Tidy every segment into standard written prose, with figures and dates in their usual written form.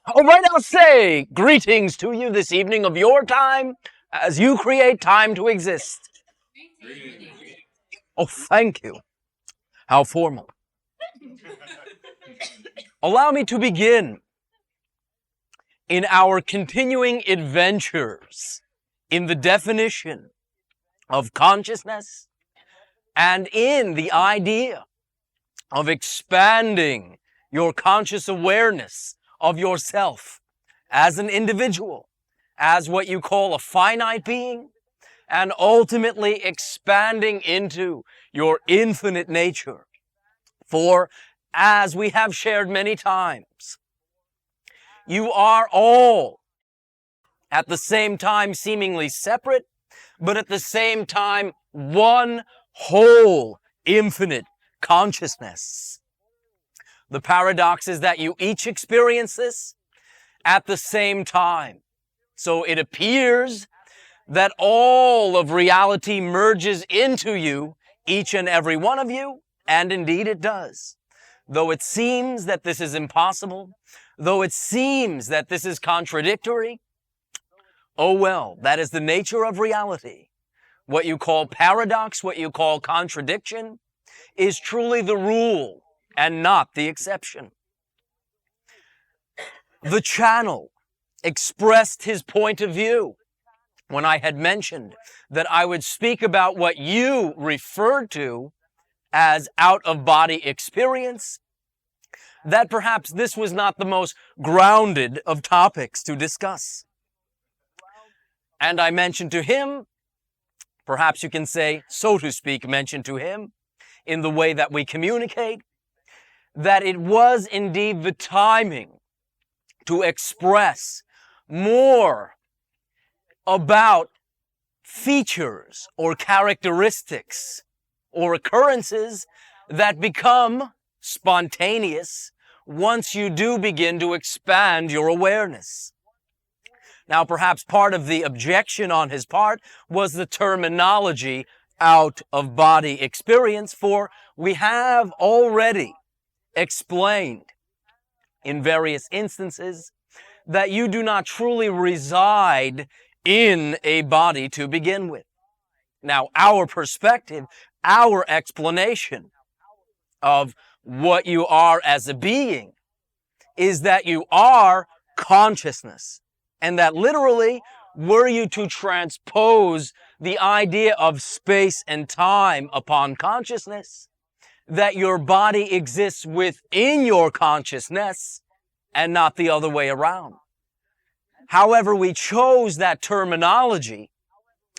All right, I'll say greetings to you this evening of your time as you create time to exist. Oh, thank you. How formal. Allow me to begin in our continuing adventures in the definition of consciousness and in the idea of expanding your conscious awareness of yourself as an individual, as what you call a finite being, and ultimately expanding into your infinite nature. For, as we have shared many times, you are all at the same time seemingly separate, but at the same time one whole infinite consciousness. The paradox is that you each experience this at the same time. So it appears that all of reality merges into you, each and every one of you, and indeed it does. Though it seems that this is impossible, though it seems that this is contradictory, oh well, that is the nature of reality. What you call paradox, what you call contradiction, is truly the rule and not the exception. The channel expressed his point of view when I had mentioned that I would speak about what you referred to as out-of-body experience, that perhaps this was not the most grounded of topics to discuss. And I mentioned to him, perhaps you can say, so to speak, mentioned to him, in the way that we communicate, that it was indeed the timing to express more about features or characteristics or occurrences that become spontaneous once you do begin to expand your awareness. Now, perhaps part of the objection on his part was the terminology out-of-body experience, for we have already explained in various instances that you do not truly reside in a body to begin with. Now, our perspective, our explanation of what you are as a being is that you are consciousness, and that literally, were you to transpose the idea of space and time upon consciousness, that your body exists within your consciousness and not the other way around. However, we chose that terminology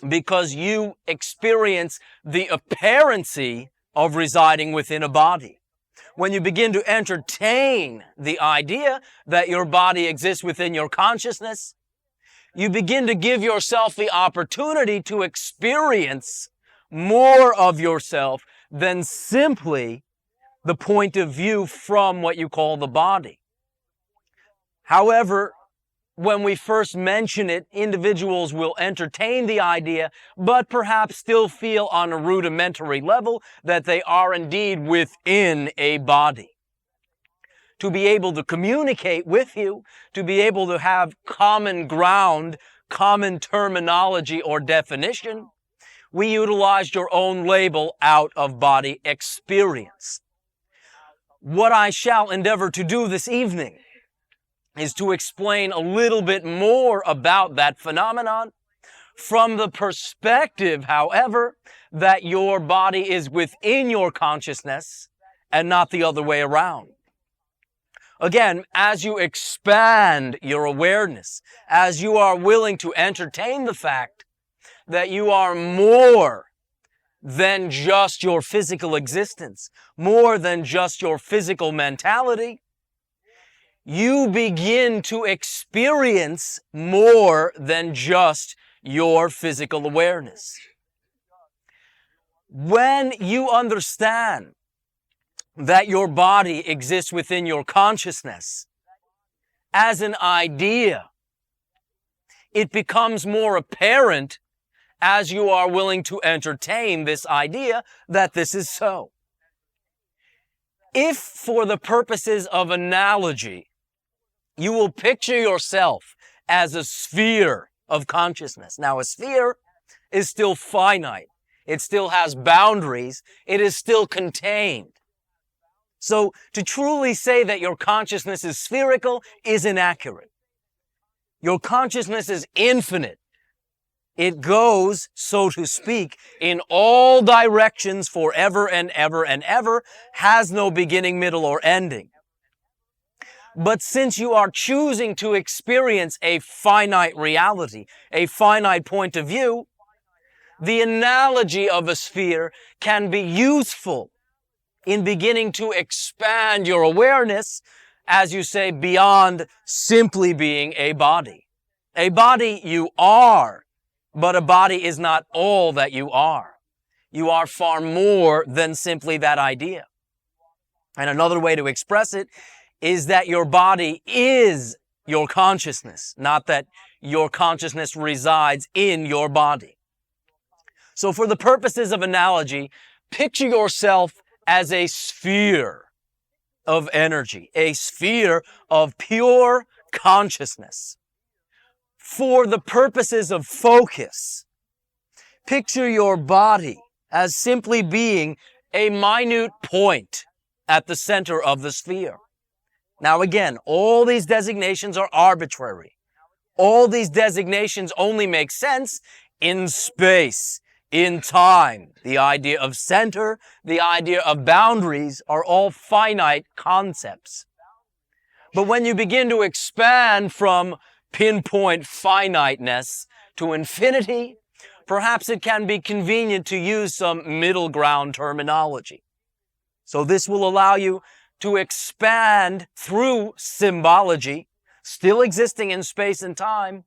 because you experience the apparency of residing within a body. When you begin to entertain the idea that your body exists within your consciousness, you begin to give yourself the opportunity to experience more of yourself than simply the point of view from what you call the body. However, when we first mention it, individuals will entertain the idea, but perhaps still feel on a rudimentary level that they are indeed within a body. To be able to communicate with you, to be able to have common ground, common terminology or definition, we utilized your own label, out-of-body experience. What I shall endeavor to do this evening is to explain a little bit more about that phenomenon from the perspective, however, that your body is within your consciousness and not the other way around. Again, as you expand your awareness, as you are willing to entertain the fact that you are more than just your physical existence, more than just your physical mentality, you begin to experience more than just your physical awareness. When you understand that your body exists within your consciousness as an idea, it becomes more apparent as you are willing to entertain this idea that this is so. If, for the purposes of analogy, you will picture yourself as a sphere of consciousness. Now, a sphere is still finite. It still has boundaries. It is still contained. So to truly say that your consciousness is spherical is inaccurate. Your consciousness is infinite. It goes, so to speak, in all directions forever and ever and ever, has no beginning, middle, or ending. But since you are choosing to experience a finite reality, a finite point of view, the analogy of a sphere can be useful in beginning to expand your awareness, as you say, beyond simply being a body. A body you are, but a body is not all that you are. You are far more than simply that idea. And another way to express it is that your body is your consciousness, not that your consciousness resides in your body. So for the purposes of analogy, picture yourself as a sphere of energy, a sphere of pure consciousness. For the purposes of focus, picture your body as simply being a minute point at the center of the sphere. Now again, all these designations are arbitrary. All these designations only make sense in space, in time. The idea of center, the idea of boundaries are all finite concepts. But when you begin to expand from pinpoint finiteness to infinity, perhaps it can be convenient to use some middle ground terminology. So this will allow you to expand through symbology, still existing in space and time,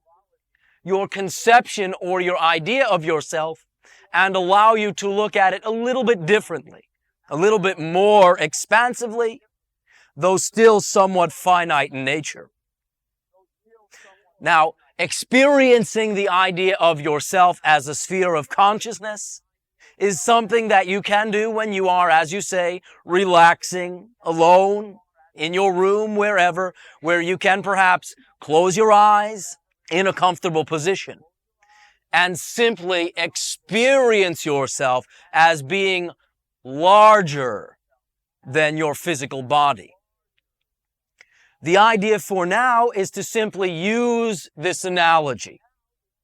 your conception or your idea of yourself, and allow you to look at it a little bit differently, a little bit more expansively, though still somewhat finite in nature. Now, experiencing the idea of yourself as a sphere of consciousness is something that you can do when you are, as you say, relaxing, alone, in your room, wherever, where you can perhaps close your eyes in a comfortable position and simply experience yourself as being larger than your physical body. The idea for now is to simply use this analogy.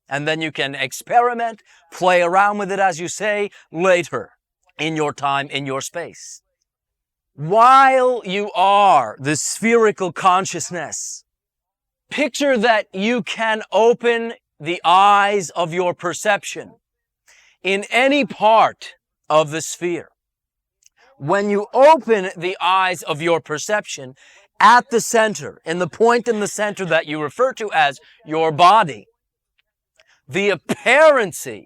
And then you can experiment, play around with it, as you say, later in your time, in your space. While you are the spherical consciousness, picture that you can open the eyes of your perception in any part of the sphere. When you open the eyes of your perception at the center, in the point in the center that you refer to as your body, the apparency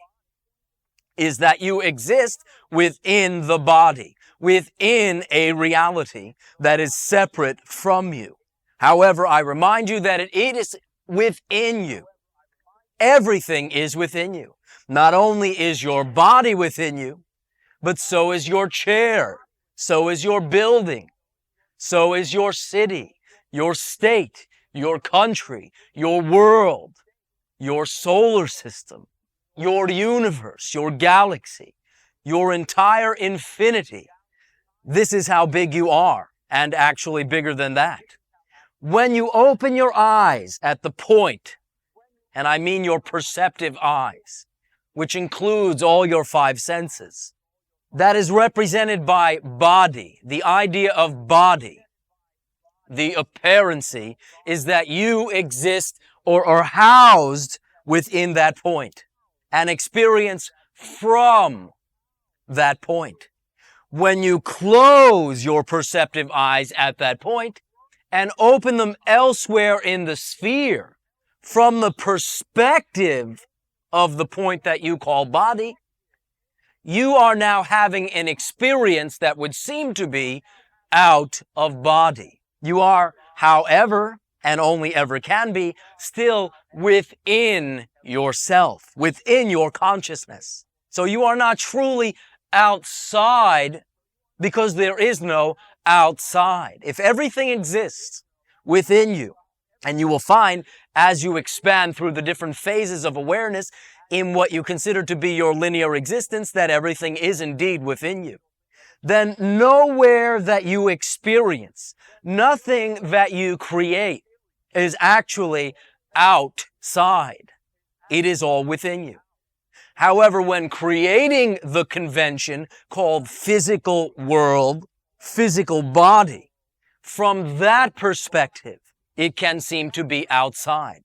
is that you exist within the body, within a reality that is separate from you. However, I remind you that it is within you. Everything is within you. Not only is your body within you, but so is your chair, so is your building, so is your city, your state, your country, your world, your solar system, your universe, your galaxy, your entire infinity. This is how big you are, and actually bigger than that. When you open your eyes at the point, and I mean your perceptive eyes, which includes all your five senses, that is represented by body, the idea of body. The apparency is that you exist or are housed within that point and experience from that point. When you close your perceptive eyes at that point and open them elsewhere in the sphere from the perspective of the point that you call body, you are now having an experience that would seem to be out of body. You are, however, and only ever can be, still within yourself, within your consciousness. So you are not truly outside because there is no outside. If everything exists within you, And you will find, as you expand through the different phases of awareness in what you consider to be your linear existence, that everything is indeed within you. Then nowhere that you experience, nothing that you create is actually outside. It is all within you. However, when creating the convention called physical world, physical body, from that perspective, it can seem to be outside.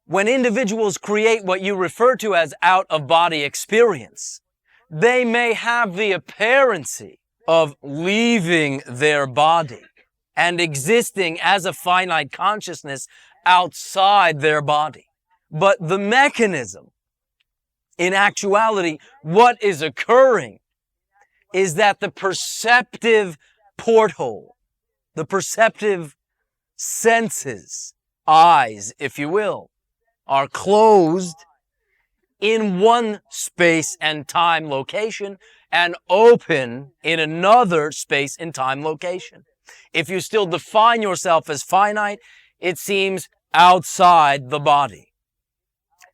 When individuals create what you refer to as out-of-body experience, they may have the apparency of leaving their body and existing as a finite consciousness outside their body. But the mechanism, in actuality, what is occurring is that the perceptive porthole, the perceptive senses, eyes, if you will, are closed in one space and time location and open in another space and time location. If you still define yourself as finite, it seems outside the body.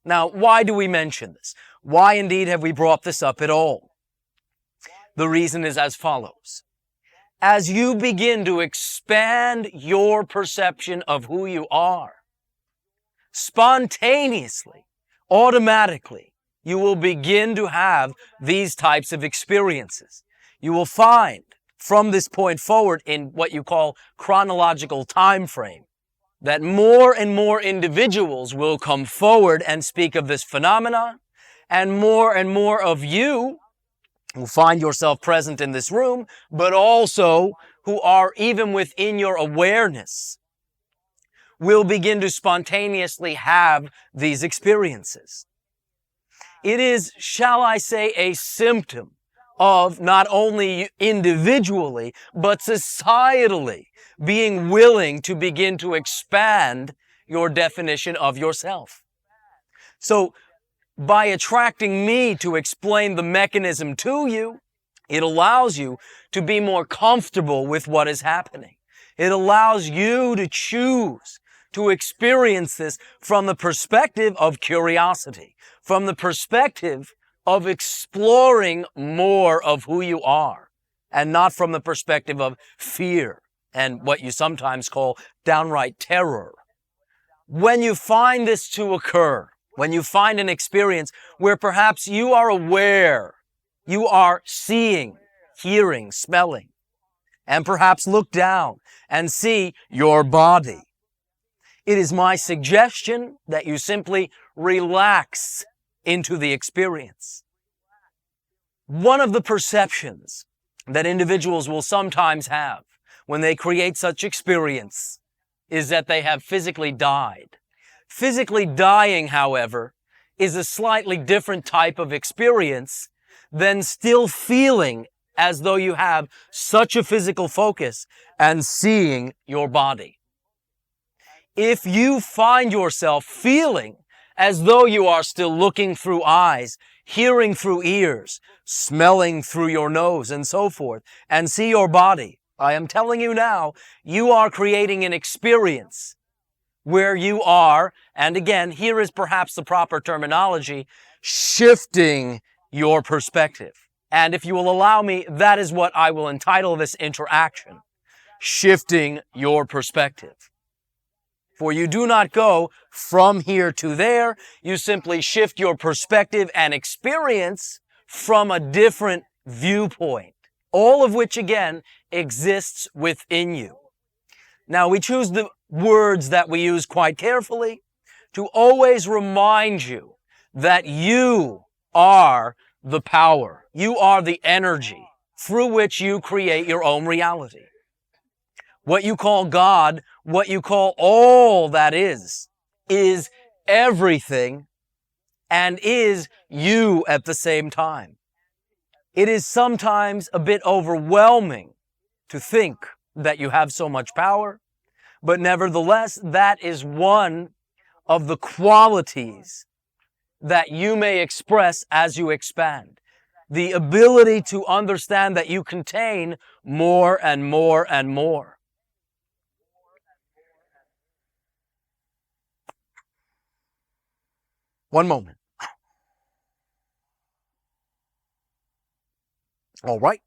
Now, why do we mention this? Why indeed have we brought this up at all? The reason is as follows. As you begin to expand your perception of who you are, spontaneously, automatically, you will begin to have these types of experiences. You will find from this point forward in what you call chronological time frame that more and more individuals will come forward and speak of this phenomenon, and more of you who find yourself present in this room, but also who are even within your awareness, will begin to spontaneously have these experiences. It is, shall I say, a symptom of not only individually, but societally being willing to begin to expand your definition of yourself. So, by attracting me to explain the mechanism to you, it allows you to be more comfortable with what is happening. It allows you to choose to experience this from the perspective of curiosity, from the perspective of exploring more of who you are, and not from the perspective of fear and what you sometimes call downright terror. When you find this to occur, when you find an experience where perhaps you are aware, you are seeing, hearing, smelling, and perhaps look down and see your body, it is my suggestion that you simply relax into the experience. One of the perceptions that individuals will sometimes have when they create such experience is that they have physically died. Physically dying, however, is a slightly different type of experience than still feeling as though you have such a physical focus and seeing your body. If you find yourself feeling as though you are still looking through eyes, hearing through ears, smelling through your nose, and so forth, and see your body, I am telling you now, you are creating an experience where you are, and again, here is perhaps the proper terminology, shifting your perspective. And if you will allow me, that is what I will entitle this interaction, shifting your perspective. For you do not go from here to there, you simply shift your perspective and experience from a different viewpoint, all of which again exists within you. Now we choose the words that we use quite carefully to always remind you that you are the power. You are the energy through which you create your own reality. What you call God, what you call all that is everything and is you at the same time. It is sometimes a bit overwhelming to think that you have so much power, but nevertheless, that is one of the qualities that you may express as you expand. The ability to understand that you contain more and more and more. One moment. All right.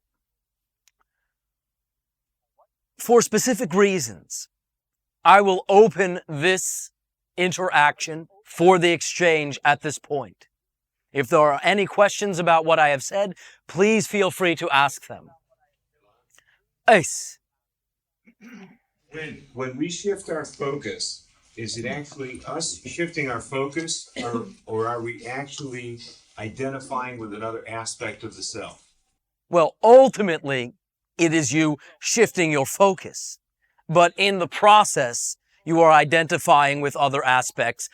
For specific reasons, I will open this interaction for the exchange at this point. If there are any questions about what I have said, please feel free to ask them. Ace. When we shift our focus, is it actually us shifting our focus, or are we actually identifying with another aspect of the self? Well, ultimately, it is you shifting your focus. But in the process, you are identifying with other aspects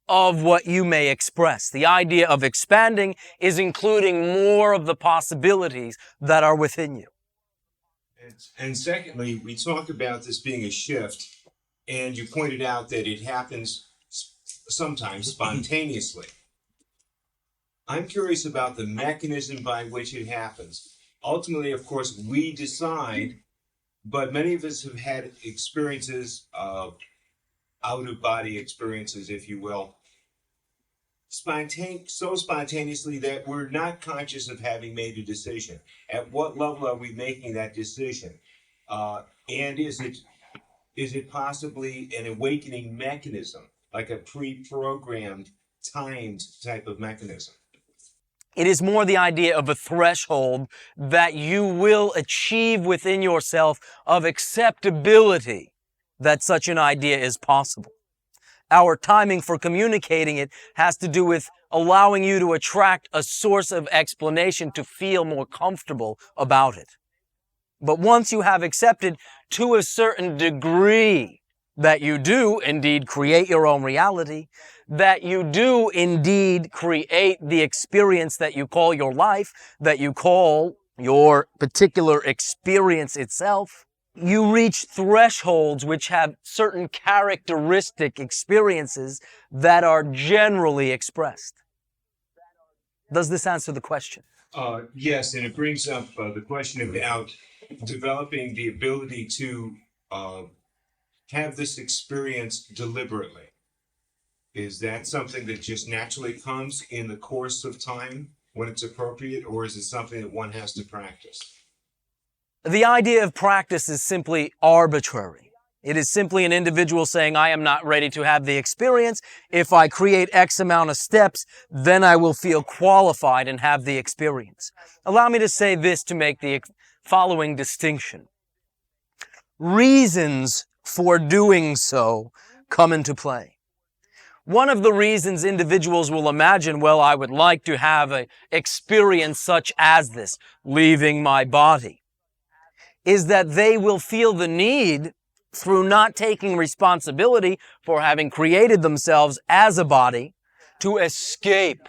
of what you may express. The idea of expanding is including more of the possibilities that are within you. And secondly, we talk about this being a shift, and you pointed out that it happens sometimes spontaneously. I'm curious about the mechanism by which it happens. Ultimately, of course, we decide, but many of us have had experiences of out-of-body experiences, if you will, so spontaneously that we're not conscious of having made a decision. At what level are we making that decision? And is it possibly an awakening mechanism, like a pre-programmed, timed type of mechanism? It is more the idea of a threshold that you will achieve within yourself of acceptability that such an idea is possible. Our timing for communicating it has to do with allowing you to attract a source of explanation to feel more comfortable about it. But once you have accepted to a certain degree that you do indeed create your own reality, that you do indeed create the experience that you call your life, that you call your particular experience itself, you reach thresholds which have certain characteristic experiences that are generally expressed. Does this answer the question? Yes, and it brings up the question about developing the ability to have this experience deliberately. Is that something that just naturally comes in the course of time when it's appropriate, or is it something that one has to practice? The idea of practice is simply arbitrary. It is simply an individual saying, I am not ready to have the experience. If I create X amount of steps, then I will feel qualified and have the experience. Allow me to say this to make the following distinction. Reasons for doing so come into play. One of the reasons individuals will imagine, well, I would like to have an experience such as this, leaving my body, is that they will feel the need, through not taking responsibility for having created themselves as a body, to escape,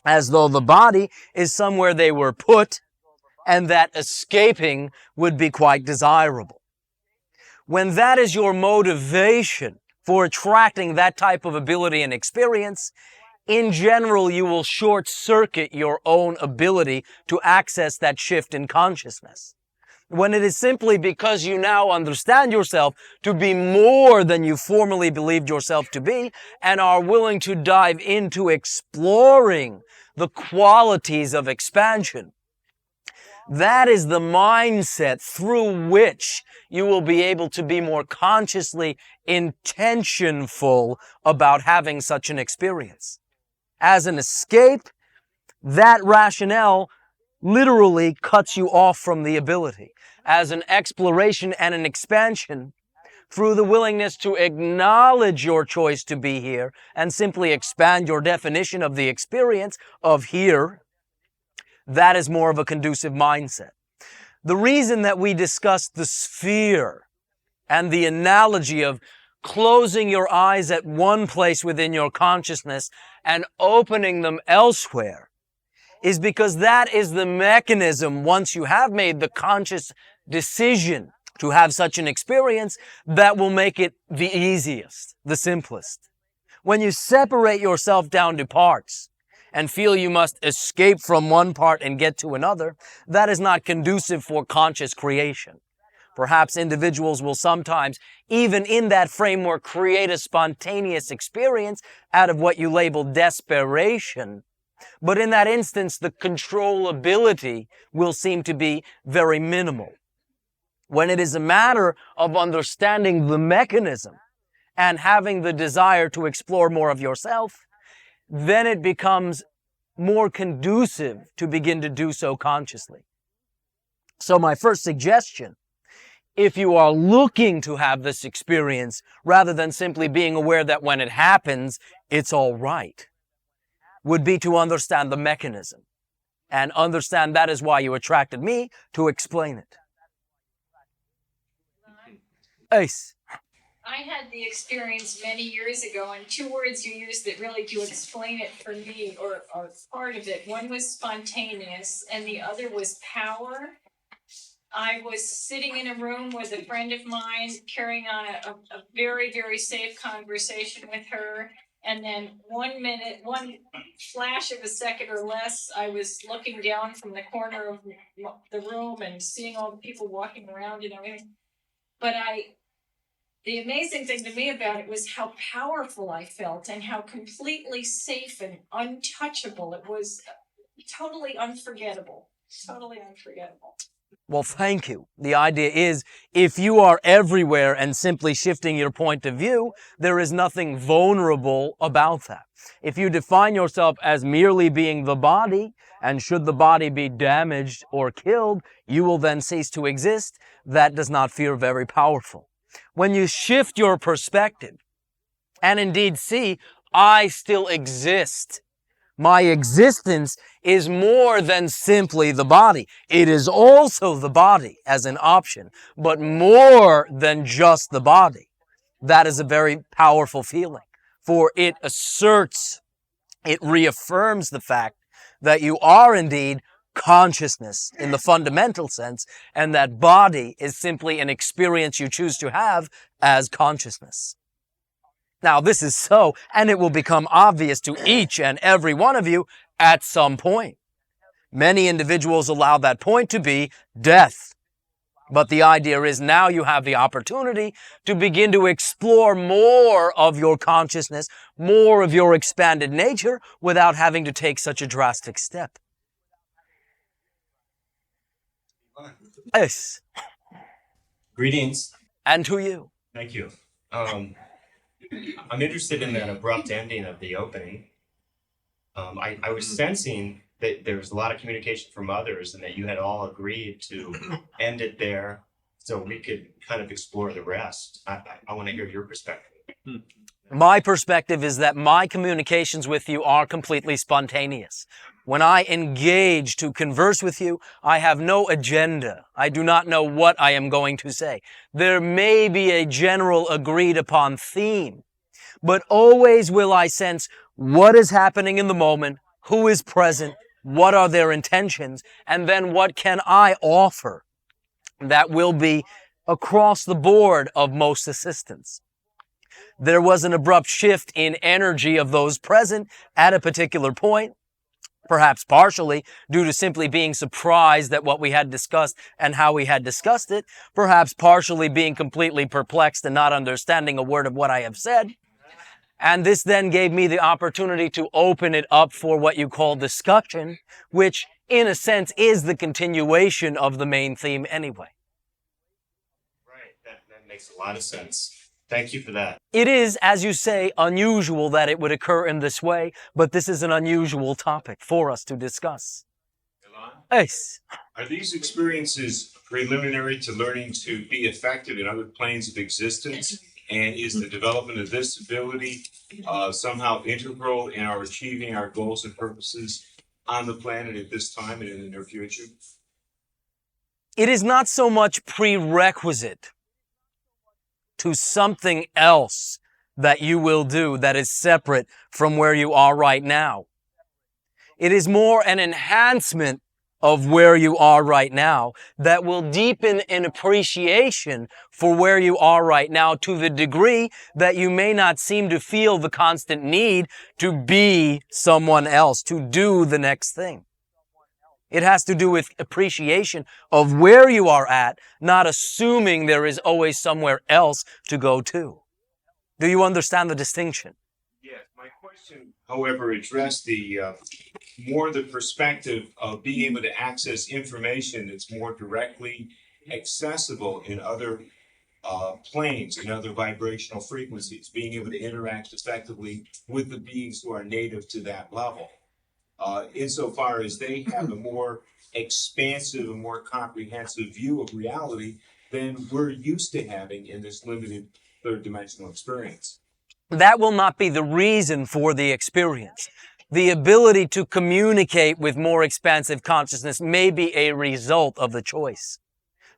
as though the body is somewhere they were put, and that escaping would be quite desirable. When that is your motivation for attracting that type of ability and experience, in general, you will short-circuit your own ability to access that shift in consciousness. When it is simply because you now understand yourself to be more than you formerly believed yourself to be, and are willing to dive into exploring the qualities of expansion, that is the mindset through which you will be able to be more consciously intentionful about having such an experience. As an escape, that rationale literally cuts you off from the ability. As an exploration and an expansion, through the willingness to acknowledge your choice to be here and simply expand your definition of the experience of here, that is more of a conducive mindset. The reason that we discussed the sphere and the analogy of closing your eyes at one place within your consciousness and opening them elsewhere is because that is the mechanism, once you have made the conscious decision to have such an experience, that will make it the easiest, the simplest. When you separate yourself down to parts and feel you must escape from one part and get to another, that is not conducive for conscious creation. Perhaps individuals will sometimes, even in that framework, create a spontaneous experience out of what you label desperation. But in that instance, the controllability will seem to be very minimal. When it is a matter of understanding the mechanism and having the desire to explore more of yourself, then it becomes more conducive to begin to do so consciously. So my first suggestion, if you are looking to have this experience, rather than simply being aware that when it happens, it's all right, would be to understand the mechanism and understand that is why you attracted me to explain it. Ace. I had the experience many years ago, and two words you used that really do explain it for me, or part of it. One was spontaneous, and the other was power. I was sitting in a room with a friend of mine, carrying on a very, very safe conversation with her. And then 1 minute, one flash of a second or less, I was looking down from the corner of the room and seeing all the people walking around and everything. But the amazing thing to me about it was how powerful I felt and how completely safe and untouchable it was. Totally unforgettable. Totally unforgettable. Well, thank you. The idea is, if you are everywhere and simply shifting your point of view, there is nothing vulnerable about that. If you define yourself as merely being the body, and should the body be damaged or killed, you will then cease to exist, that does not feel very powerful. When you shift your perspective, and indeed see, I still exist. My existence is more than simply the body. It is also the body as an option, but more than just the body. That is a very powerful feeling, for it asserts, it reaffirms the fact that you are indeed consciousness in the fundamental sense, and that body is simply an experience you choose to have as consciousness. Now, this is so, and it will become obvious to each and every one of you at some point. Many individuals allow that point to be death. But the idea is now you have the opportunity to begin to explore more of your consciousness, more of your expanded nature, without having to take such a drastic step. Yes. Greetings. And to you. Thank you. I'm interested in that abrupt ending of the opening. I was sensing that there was a lot of communication from others and that you had all agreed to end it there so we could kind of explore the rest. I want to hear your perspective. My perspective is that my communications with you are completely spontaneous. When I engage to converse with you, I have no agenda. I do not know what I am going to say. There may be a general agreed upon theme, but always will I sense what is happening in the moment, who is present, what are their intentions, and then what can I offer that will be across the board of most assistance. There was an abrupt shift in energy of those present at a particular point, perhaps partially due to simply being surprised at what we had discussed and how we had discussed it, perhaps partially being completely perplexed and not understanding a word of what I have said. And this then gave me the opportunity to open it up for what you call discussion, which in a sense is the continuation of the main theme anyway. Right, that makes a lot of sense. Thank you for that. It is, as you say, unusual that it would occur in this way, but this is an unusual topic for us to discuss. Elan? Yes. Are these experiences preliminary to learning to be effective in other planes of existence? And is the development of this ability somehow integral in our achieving our goals and purposes on the planet at this time and in the near future? It is not so much prerequisite to something else that you will do that is separate from where you are right now. It is more an enhancement of where you are right now that will deepen an appreciation for where you are right now to the degree that you may not seem to feel the constant need to be someone else, to do the next thing. It has to do with appreciation of where you are at, not assuming there is always somewhere else to go to. Do you understand the distinction? Yes, my question, however, addressed the more the perspective of being able to access information that's more directly accessible in other planes and other vibrational frequencies, being able to interact effectively with the beings who are native to that level. Insofar as they have a more expansive and more comprehensive view of reality than we're used to having in this limited third dimensional experience. That will not be the reason for the experience. The ability to communicate with more expansive consciousness may be a result of the choice.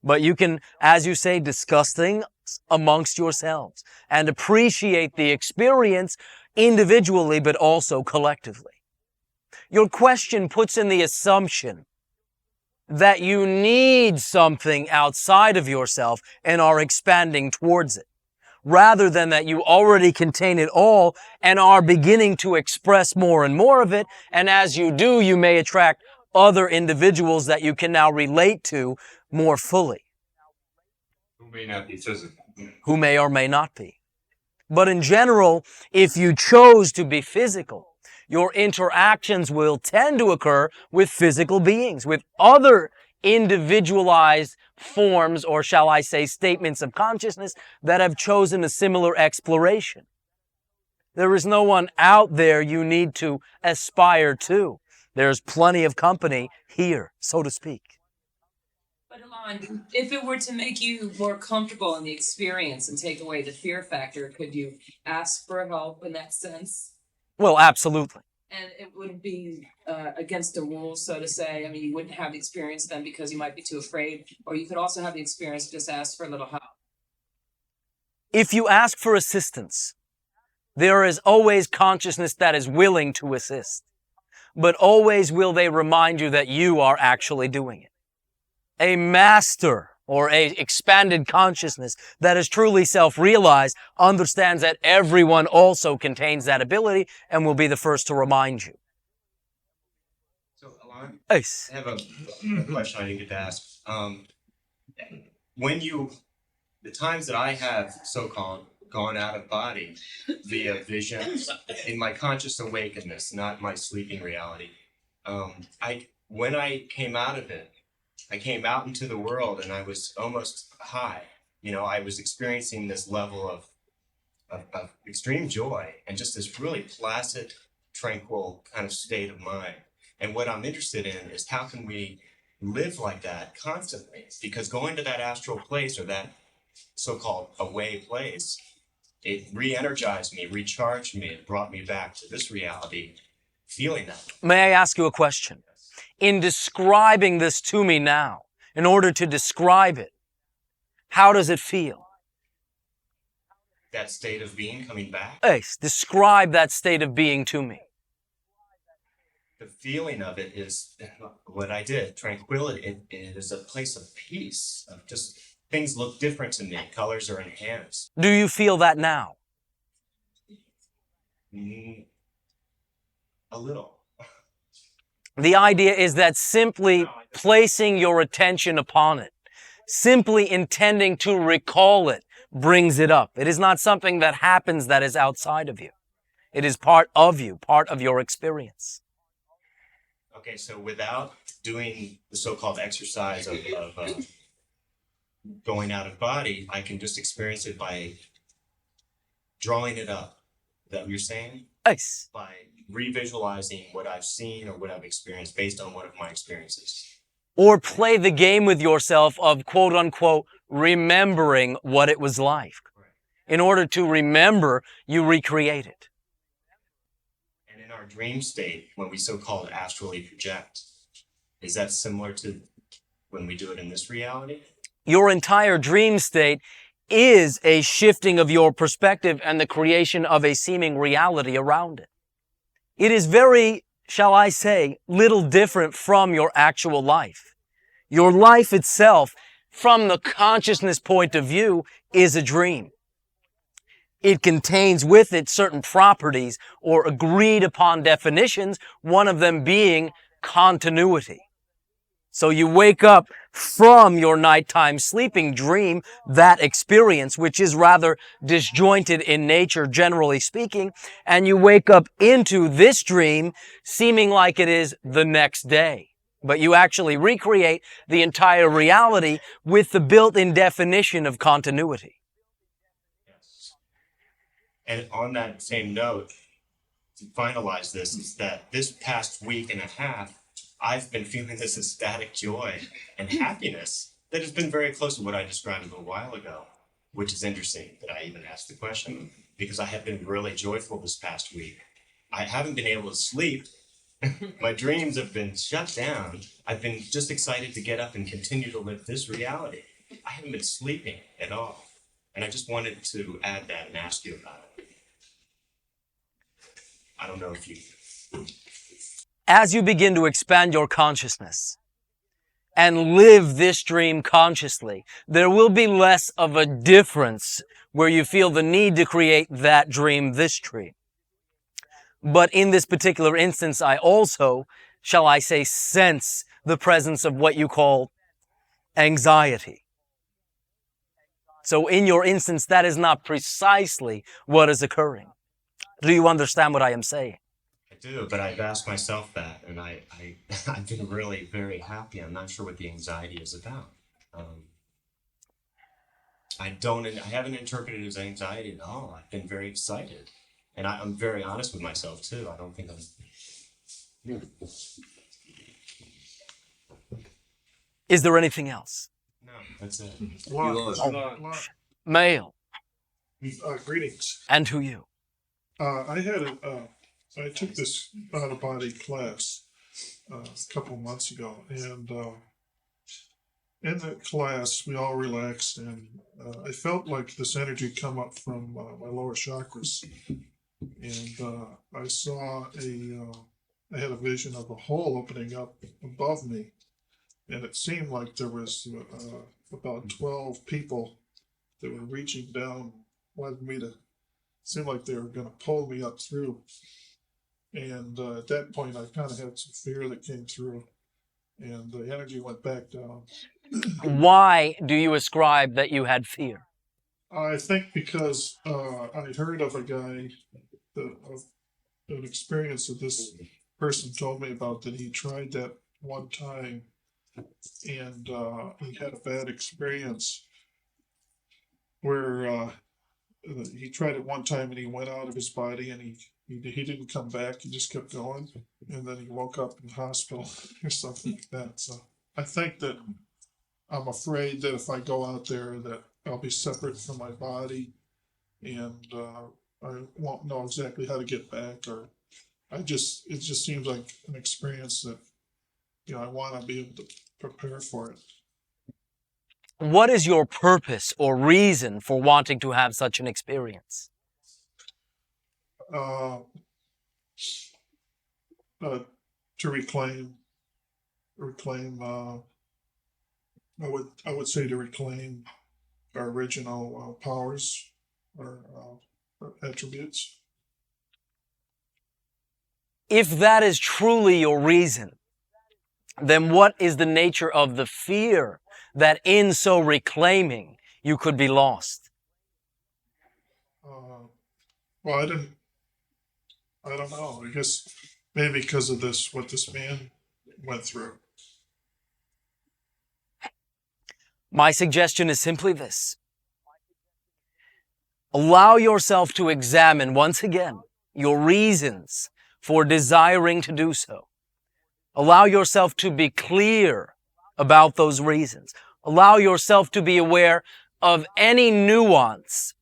But you can, as you say, discuss things amongst yourselves and appreciate the experience individually, but also collectively. Your question puts in the assumption that you need something outside of yourself and are expanding towards it, rather than that you already contain it all and are beginning to express more and more of it. And as you do, you may attract other individuals that you can now relate to more fully. Who may not be physical. Who may or may not be. But in general, if you chose to be physical, your interactions will tend to occur with physical beings, with other individualized forms, or shall I say statements of consciousness that have chosen a similar exploration. There is no one out there you need to aspire to. There's plenty of company here, so to speak. But Elan, if it were to make you more comfortable in the experience and take away the fear factor, could you ask for help in that sense? Well, absolutely. And it wouldn't be against the rules, so to say. I mean, you wouldn't have the experience then because you might be too afraid. Or you could also have the experience, just ask for a little help. If you ask for assistance, there is always consciousness that is willing to assist. But always will they remind you that you are actually doing it. A master or a expanded consciousness that is truly self-realized understands that everyone also contains that ability and will be the first to remind you. So, Elan, Yes. I have a question I didn't get to ask. The times that I have so-called gone out of body via visions in my conscious awakeness, not my sleeping reality, when I came out of it, I came out into the world and I was almost high. I was experiencing this level of extreme joy and just this really placid, tranquil kind of state of mind. And what I'm interested in is how can we live like that constantly? Because going to that astral place or that so-called away place, it re-energized me, recharged me, it brought me back to this reality, feeling that. May I ask you a question? In describing this to me now, in order to describe it, how does it feel? That state of being coming back? Yes, describe that state of being to me. The feeling of it is what I did, tranquility. It is a place of peace, of just things look different to me. Colors are enhanced. Do you feel that now? A little. The idea is that simply placing your attention upon it, simply intending to recall it, brings it up. It is not something that happens that is outside of you. It is part of you, part of your experience. Okay, so without doing the so-called exercise of going out of body, I can just experience it by drawing it up. Is that what you're saying? Yes. By revisualizing what I've seen or what I've experienced based on one of my experiences. Or play the game with yourself of quote unquote remembering what it was like. In order to remember, you recreate it. And in our dream state, when we so-called astrally project, is that similar to when we do it in this reality? Your entire dream state is a shifting of your perspective and the creation of a seeming reality around it. It is very, shall I say, little different from your actual life. Your life itself, from the consciousness point of view, is a dream. It contains with it certain properties or agreed upon definitions, one of them being continuity. So you wake up from your nighttime sleeping dream, that experience, which is rather disjointed in nature, generally speaking, and you wake up into this dream seeming like it is the next day. But you actually recreate the entire reality with the built-in definition of continuity. Yes. And on that same note, to finalize this, is that this past week and a half, I've been feeling this ecstatic joy and happiness that has been very close to what I described a little while ago, which is interesting that I even asked the question, because I have been really joyful this past week. I haven't been able to sleep. My dreams have been shut down. I've been just excited to get up and continue to live this reality. I haven't been sleeping at all. And I just wanted to add that and ask you about it. I don't know if you... As you begin to expand your consciousness and live this dream consciously, there will be less of a difference where you feel the need to create that dream, this dream. But in this particular instance, I also, shall I say, sense the presence of what you call anxiety. So in your instance, that is not precisely what is occurring. Do you understand what I am saying? I do, but I've asked myself that, and I've been really very happy. I'm not sure what the anxiety is about. I haven't interpreted it as anxiety at all. I've been very excited, and I'm very honest with myself too. I don't think I'm... Is there anything else? No, that's it. Male. Greetings. And who you? I took this out-of-body class a couple months ago, and in that class we all relaxed, and I felt like this energy come up from my lower chakras, and I had a vision of a hole opening up above me, and it seemed like there was about 12 people that were reaching down, wanted me to, seemed like they were going to pull me up through. And at that point, I kind of had some fear that came through, and the energy went back down. Why do you ascribe that you had fear? I think because I heard of a guy, an experience that this person told me about, that he tried that one time, and he had a bad experience where he tried it one time and he went out of his body, and he didn't come back. He just kept going, and then he woke up in the hospital or something like that. So I think that I'm afraid that if I go out there, that I'll be separate from my body, and I won't know exactly how to get back. Or it just seems like an experience that I want to be able to prepare for it. What is your purpose or reason for wanting to have such an experience? To reclaim. I would say to reclaim our original powers, or attributes. If that is truly your reason, then what is the nature of the fear that in so reclaiming you could be lost? Well, I don't know. I guess maybe because of what this man went through. My suggestion is simply this. Allow yourself to examine once again your reasons for desiring to do so. Allow yourself to be clear about those reasons. Allow yourself to be aware of any nuance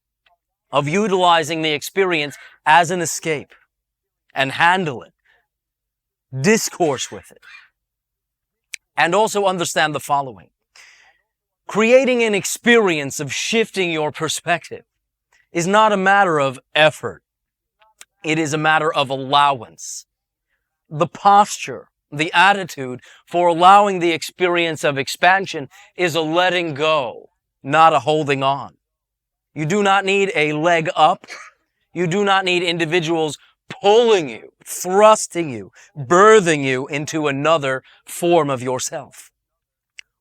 of utilizing the experience as an escape, and handle it. Discourse with it. And also understand the following. Creating an experience of shifting your perspective is not a matter of effort. It is a matter of allowance. The posture, the attitude for allowing the experience of expansion is a letting go, not a holding on. You do not need a leg up. You do not need individuals pulling you, thrusting you, birthing you into another form of yourself.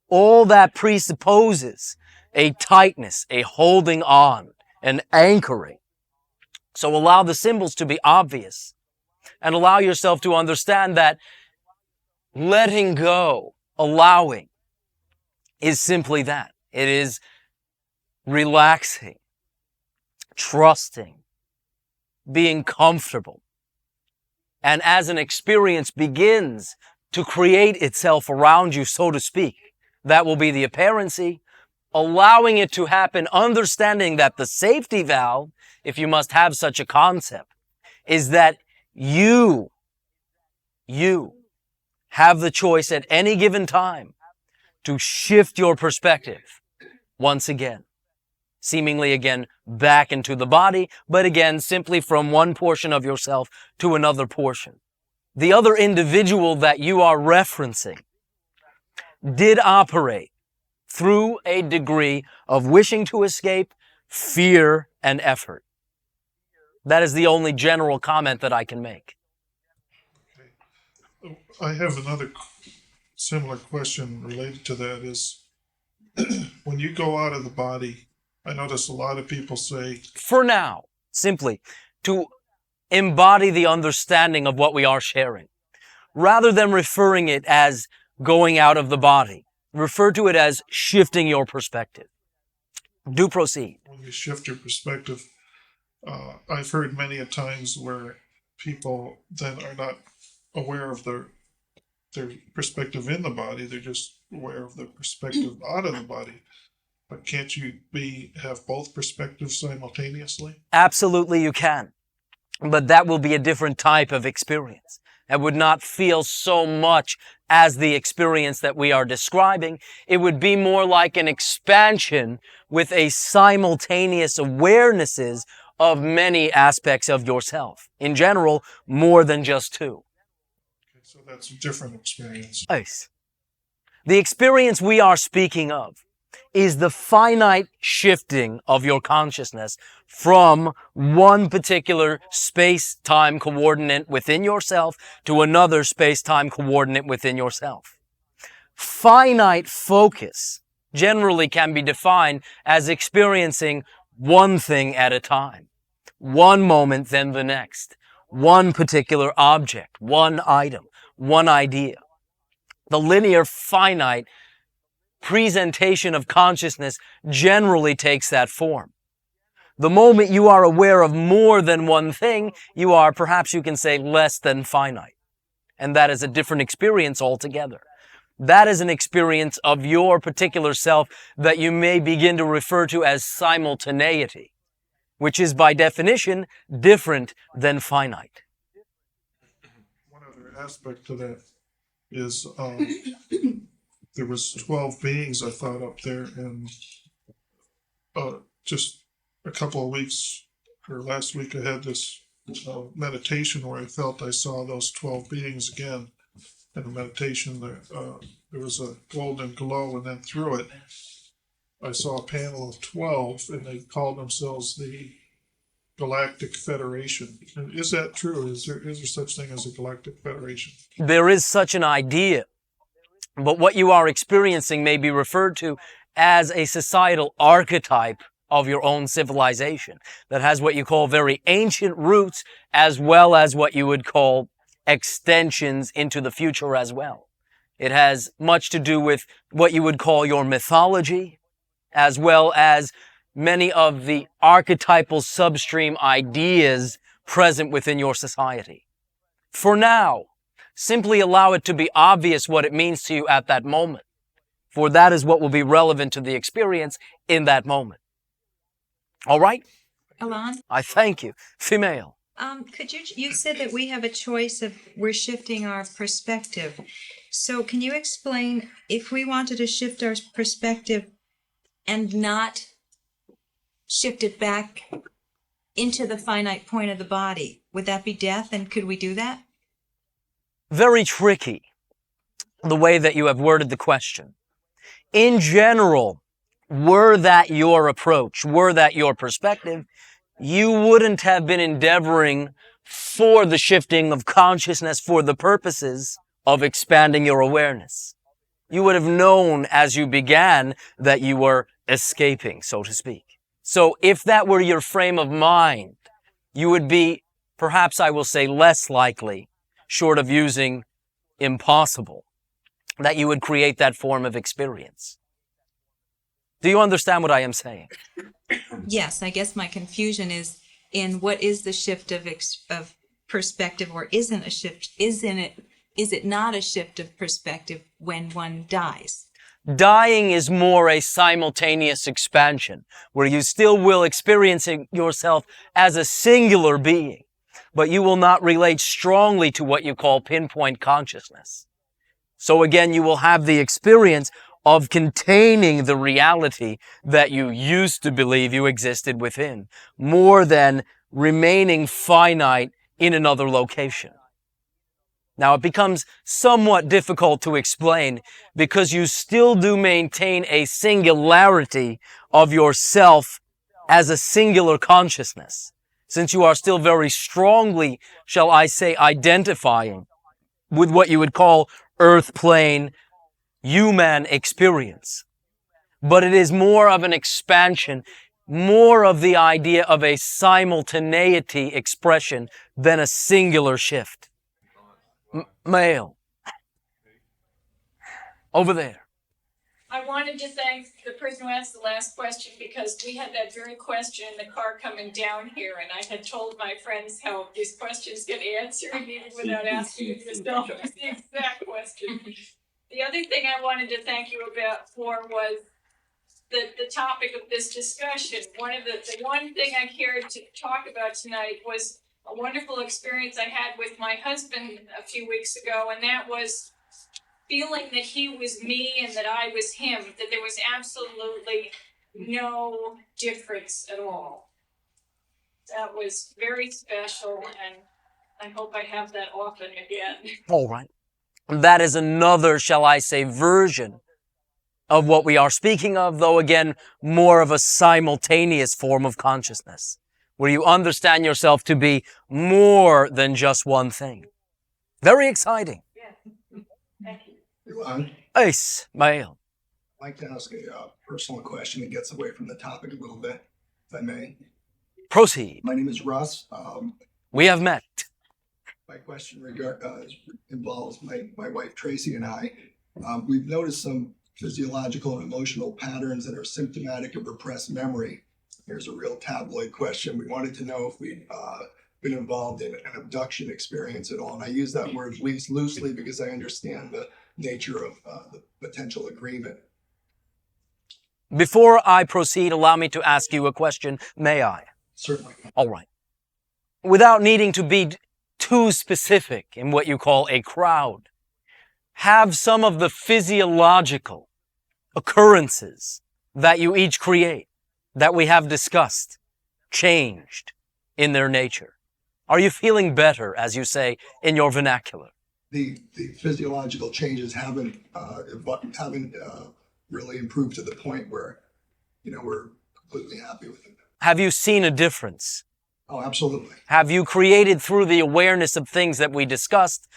all that presupposes a tightness, a holding on, an anchoring. So allow the symbols to be obvious and allow yourself to understand that letting go, allowing, is simply that. It is relaxing, trusting, being comfortable. And as an experience begins to create itself around you, so to speak, that will be the apparency, allowing it to happen, understanding that the safety valve, if you must have such a concept, is that you have the choice at any given time to shift your perspective once again, seemingly again back into the body, but again simply from one portion of yourself to another portion. The other individual that you are referencing did operate through a degree of wishing to escape, fear, and effort. That is the only general comment that I can make. I have another similar question related to that is, when you go out of the body, I notice a lot of people say, For now, simply to embody the understanding of what we are sharing, rather than referring it as going out of the body, refer to it as shifting your perspective. Do proceed. when you shift your perspective, I've heard many a times where people then are not aware of their perspective in the body, they're just aware of the perspective out of the body. But can't you have both perspectives simultaneously? Absolutely you can. But that will be a different type of experience. It would not feel so much as the experience that we are describing. It would be more like an expansion with a simultaneous awarenesses of many aspects of yourself. In general, more than just two. Okay, so that's a different experience. Nice. The experience we are speaking of is the finite shifting of your consciousness from one particular space-time coordinate within yourself to another space-time coordinate within yourself. Finite focus generally can be defined as experiencing one thing at a time, one moment then the next, one particular object, one item, one idea. The linear finite presentation of consciousness generally takes that form. The moment you are aware of more than one thing, you are, perhaps you can say, less than finite. And that is a different experience altogether. That is an experience of your particular self that you may begin to refer to as simultaneity, which is by definition different than finite. One other aspect to that is there was 12 beings I thought up there, and just a couple of weeks or last week I had this meditation where I felt I saw those 12 beings again. In the meditation, there was a golden glow, and then through it I saw a panel of 12, and they called themselves the Galactic Federation. And is that true? Is there such thing as a Galactic Federation? There is such an idea, but what you are experiencing may be referred to as a societal archetype of your own civilization that has what you call very ancient roots, as well as what you would call extensions into the future as well. It has much to do with what you would call your mythology, as well as many of the archetypal substream ideas present within your society. For now, simply allow it to be obvious what it means to you at that moment, for that is what will be relevant to the experience in that moment. All right? Elan, I thank you. Female. you said that we have a choice of we're shifting our perspective. So can you explain if we wanted to shift our perspective and not shift it back into the finite point of the body, would that be death? And could we do that? Very tricky, the way that you have worded the question. In general, were that your approach, were that your perspective, you wouldn't have been endeavoring for the shifting of consciousness for the purposes of expanding your awareness. You would have known as you began that you were escaping, so to speak. So if that were your frame of mind, you would be, perhaps I will say, less likely, short of using impossible, that you would create that form of experience. Do you understand what I am saying? Yes, I guess my confusion is in what is the shift of perspective, or isn't a shift? Is it not a shift of perspective when one dies? Dying is more a simultaneous expansion, where you still will experience yourself as a singular being, but you will not relate strongly to what you call pinpoint consciousness. So again, you will have the experience of containing the reality that you used to believe you existed within, more than remaining finite in another location. Now, it becomes somewhat difficult to explain because you still do maintain a singularity of yourself as a singular consciousness, since you are still very strongly, shall I say, identifying with what you would call earth plane human experience. But it is more of an expansion, more of the idea of a simultaneity expression than a singular shift. Male. Over there. I wanted to thank the person who asked the last question because we had that very question in the car coming down here, and I had told my friends how these questions get answered even without asking yourself. It was the exact question. The other thing I wanted to thank you for was the topic of this discussion. The one thing I cared to talk about tonight was a wonderful experience I had with my husband a few weeks ago, and that was feeling that he was me and that I was him, that there was absolutely no difference at all. That was very special, and I hope I have that often again. All right. That is another, shall I say, version of what we are speaking of, though again, more of a simultaneous form of consciousness, where you understand yourself to be more than just one thing. Very exciting. Yeah. Thank you. Elan, Ace, Mael. I'd like to ask a personal question that gets away from the topic a little bit, if I may. Proceed. My name is Russ. We have met. My question involves my wife Tracy and I. We've noticed some physiological and emotional patterns that are symptomatic of repressed memory. Here's a real tabloid question. We wanted to know if we'd been involved in an abduction experience at all. And I use that word loosely because I understand the nature of the potential agreement. Before I proceed, allow me to ask you a question, may I? Certainly. All right. Without needing to be too specific in what you call a crowd, have some of the physiological occurrences that you each create, that we have discussed, changed in their nature? Are you feeling better, as you say, in your vernacular? The physiological changes haven't really improved to the point where, we're completely happy with it. Have you seen a difference? Oh, absolutely. Have you created, through the awareness of things that we discussed,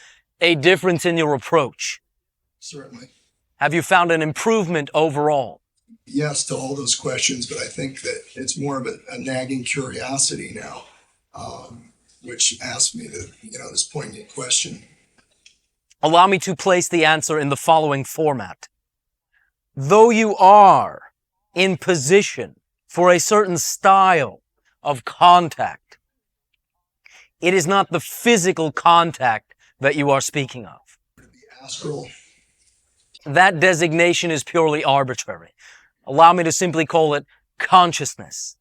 a difference in your approach? Certainly. Have you found an improvement overall? Yes to all those questions, but I think that it's more of a nagging curiosity now, which asked me this poignant question. Allow me to place the answer in the following format. Though you are in position for a certain style of contact, it is not the physical contact that you are speaking of. The astral. That designation is purely arbitrary. Allow me to simply call it consciousness.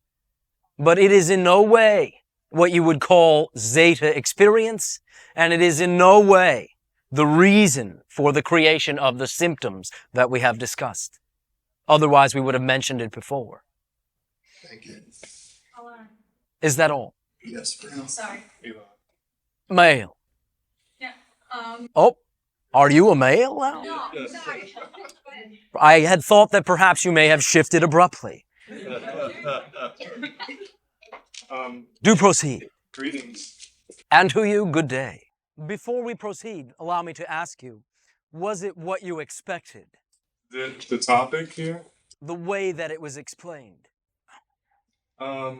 But it is in no way what you would call zeta experience, and it is in no way the reason for the creation of the symptoms that we have discussed. Otherwise, we would have mentioned it before. Thank you. Is that all? Yes, for now. Sorry. Male. Yeah. Oh, are you a male now? No, sorry. I had thought that perhaps you may have shifted abruptly. Do proceed. Greetings. And to you, good day. Before we proceed, allow me to ask you, Was it what you expected? The topic here? The way that it was explained? Not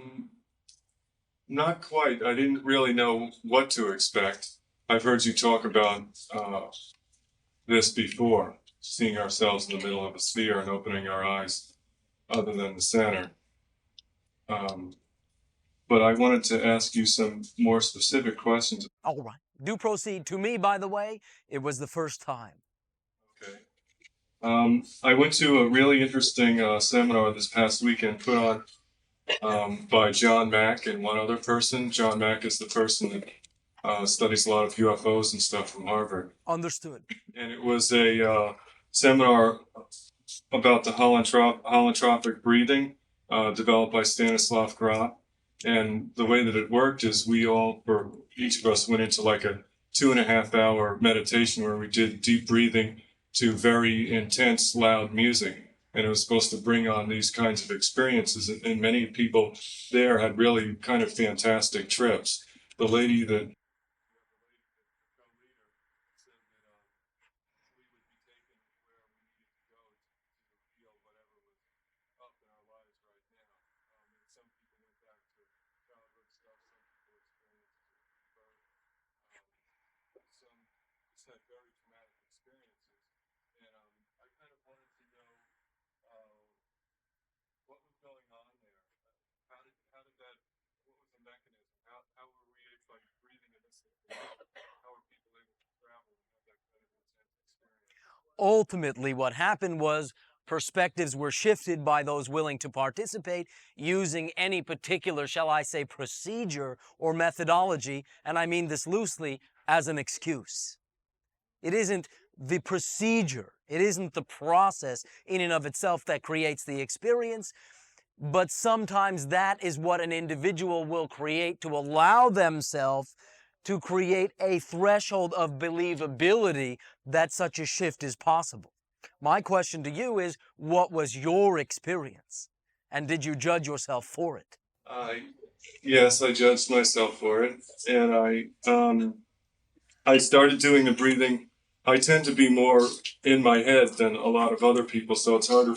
quite. I didn't really know what to expect. I've heard you talk about this before, seeing ourselves in the middle of a sphere and opening our eyes other than the center. But I wanted to ask you some more specific questions. All right. Do proceed. To me, by the way, it was the first time. Okay. I went to a really interesting seminar this past weekend put on by John Mack and one other person. John Mack is the person that studies a lot of UFOs and stuff from Harvard. Understood. And it was a seminar about the holotropic breathing developed by Stanislav Grof. And the way that it worked is each of us went into like a 2.5 hour meditation where we did deep breathing to very intense, loud music. And it was supposed to bring on these kinds of experiences. And many people there had really kind of fantastic trips. The lady that Ultimately, what happened was perspectives were shifted by those willing to participate using any particular, shall I say, procedure or methodology, and I mean this loosely, as an excuse. It isn't the procedure, it isn't the process in and of itself that creates the experience, but sometimes that is what an individual will create to allow themselves to create a threshold of believability that such a shift is possible. My question to you is, what was your experience? And did you judge yourself for it? Yes, I judged myself for it. And I started doing the breathing. I tend to be more in my head than a lot of other people, so it's harder.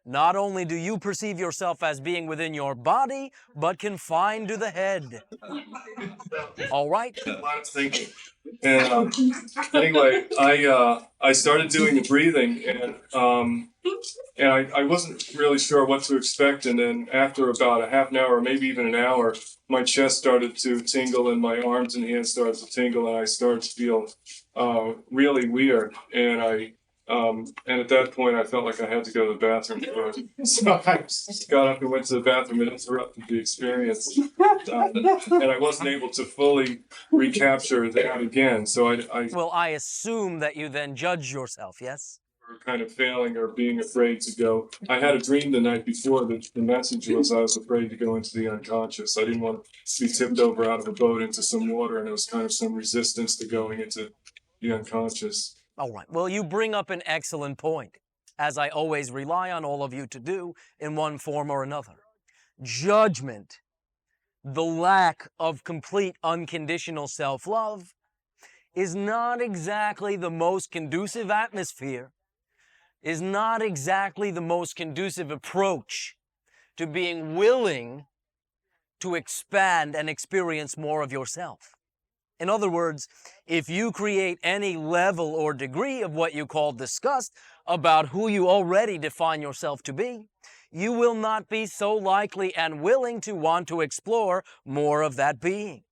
Not only do you perceive yourself as being within your body, but confined to the head. All right. A lot of thinking. And anyway, I started doing the breathing, and I wasn't really sure what to expect. And then after about a half an hour, maybe even an hour, my chest started to tingle and my arms and hands started to tingle, and I started to feel really weird. And at that point, I felt like I had to go to the bathroom. So I got up and went to the bathroom and interrupted the experience. And I wasn't able to fully recapture that again. So I assume that you then judge yourself, yes? Or kind of failing or being afraid to go. I had a dream the night before that the message was I was afraid to go into the unconscious. I didn't want to be tipped over out of a boat into some water, and it was kind of some resistance to going into the unconscious. All right. Well, you bring up an excellent point, as I always rely on all of you to do in one form or another. Judgment, the lack of complete unconditional self-love, is not exactly the most conducive atmosphere, is not exactly the most conducive approach to being willing to expand and experience more of yourself. In other words, if you create any level or degree of what you call disgust about who you already define yourself to be, you will not be so likely and willing to want to explore more of that being.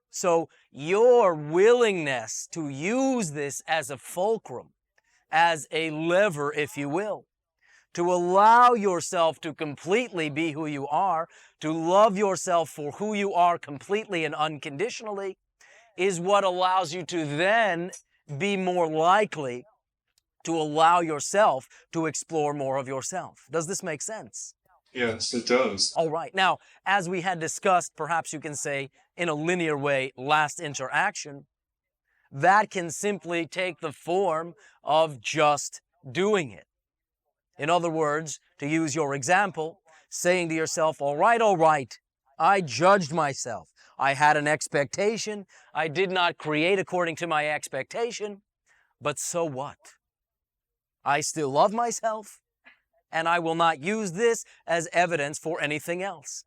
So your willingness to use this as a fulcrum, as a lever, if you will, to allow yourself to completely be who you are, to love yourself for who you are completely and unconditionally, is what allows you to then be more likely to allow yourself to explore more of yourself. Does this make sense? Yes, it does. All right. Now, as we had discussed, perhaps you can say in a linear way, last interaction, that can simply take the form of just doing it. In other words, to use your example, saying to yourself, all right, I judged myself. I had an expectation. I did not create according to my expectation. But so what? I still love myself, and I will not use this as evidence for anything else.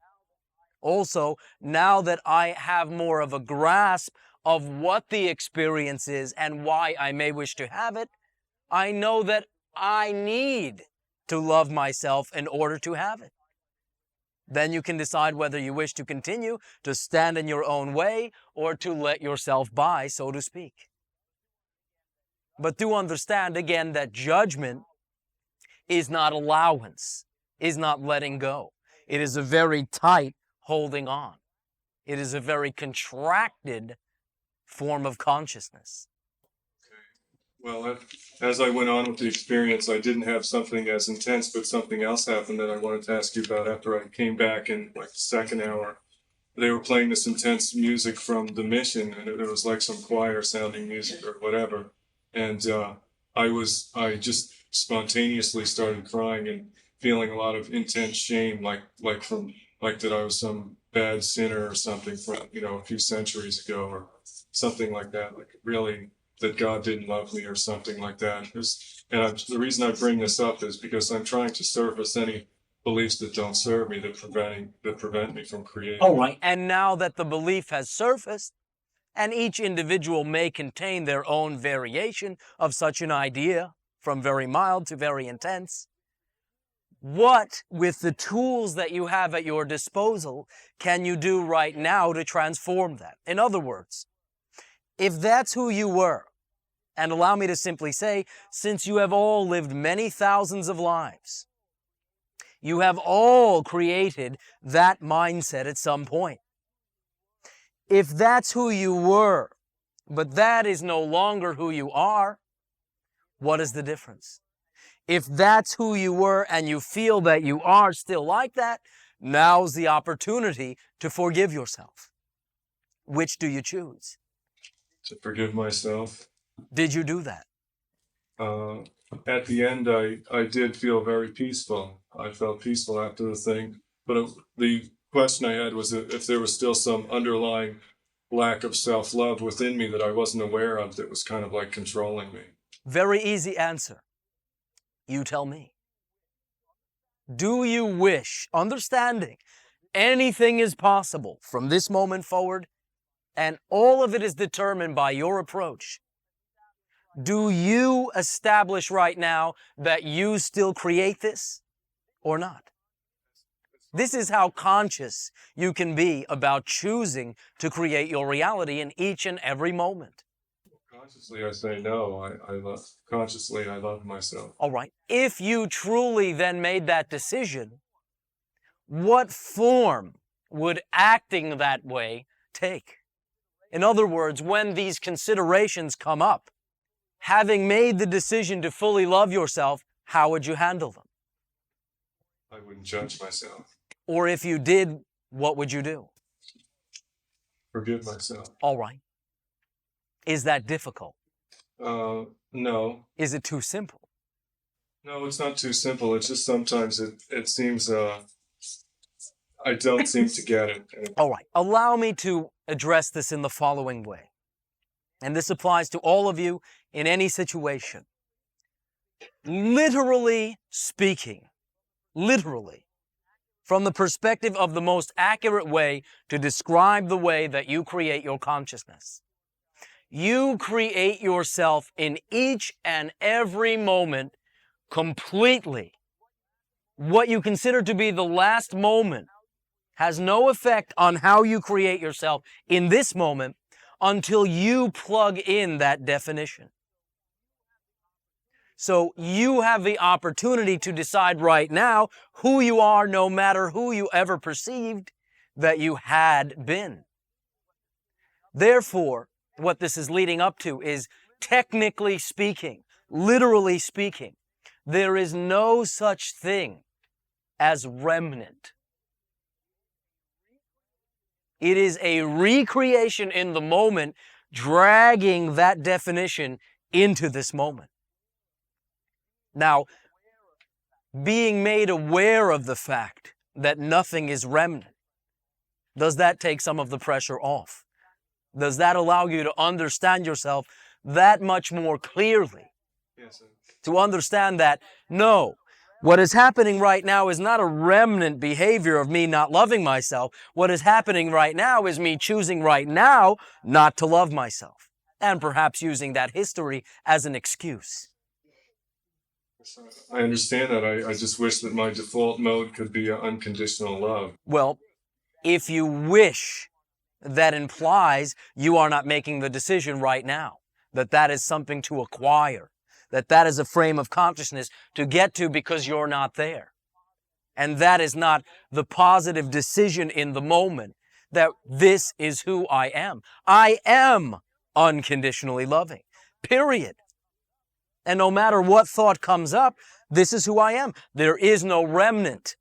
Also, now that I have more of a grasp of what the experience is and why I may wish to have it, I know that I need to love myself in order to have it. Then you can decide whether you wish to continue to stand in your own way or to let yourself by, so to speak. But do understand again that judgment is not allowance, is not letting go. It is a very tight holding on. It is a very contracted form of consciousness. Well, as I went on with the experience, I didn't have something as intense, but something else happened that I wanted to ask you about after I came back in like the second hour. They were playing this intense music from the mission, and it was like some choir sounding music or whatever. And I just spontaneously started crying and feeling a lot of intense shame, like that I was some bad sinner or something from, a few centuries ago or something like that. Like really, that God didn't love me or something like that. The reason I bring this up is because I'm trying to surface any beliefs that don't serve me, that prevent me from creating. All right. And now that the belief has surfaced, and each individual may contain their own variation of such an idea, from very mild to very intense, what, with the tools that you have at your disposal, can you do right now to transform that? In other words, if that's who you were, and allow me to simply say, since you have all lived many thousands of lives, you have all created that mindset at some point. If that's who you were, but that is no longer who you are, what is the difference? If that's who you were and you feel that you are still like that, now's the opportunity to forgive yourself. Which do you choose? To forgive myself. Did you do that? At the end, I did feel very peaceful. I felt peaceful after the thing. But the question I had was if there was still some underlying lack of self-love within me that I wasn't aware of that was kind of like controlling me. Very easy answer. You tell me. Do you wish, understanding anything is possible from this moment forward, and all of it is determined by your approach? Do you establish right now that you still create this or not? This is how conscious you can be about choosing to create your reality in each and every moment. Consciously, I say no. Consciously, I love myself. All right. If you truly then made that decision, what form would acting that way take? In other words, when these considerations come up, having made the decision to fully love yourself, how would you handle them? I wouldn't judge myself. Or if you did, what would you do? Forgive myself. All right. Is that difficult? No. Is it too simple? No, it's not too simple. It's just sometimes it seems I don't seem to get it. All right. Allow me to address this in the following way. And this applies to all of you in any situation. Literally speaking, from the perspective of the most accurate way to describe the way that you create your consciousness. You create yourself in each and every moment completely. What you consider to be the last moment has no effect on how you create yourself in this moment until you plug in that definition. So you have the opportunity to decide right now who you are, no matter who you ever perceived that you had been. Therefore, what this is leading up to is, technically speaking, literally speaking, there is no such thing as remnant. It is a recreation in the moment, dragging that definition into this moment. Now, being made aware of the fact that nothing is remnant, does that take some of the pressure off? Does that allow you to understand yourself that much more clearly. Yes. To understand that, no, what is happening right now is not a remnant behavior of me not loving myself. What is happening right now is me choosing right now not to love myself, and perhaps using that history as an excuse. I understand that. I just wish that my default mode could be unconditional love. Well, if you wish, that implies you are not making the decision right now, that is something to acquire, that is a frame of consciousness to get to because you're not there. And that is not the positive decision in the moment, that this is who I am. I am unconditionally loving, period. And no matter what thought comes up, this is who I am. There is no remnant.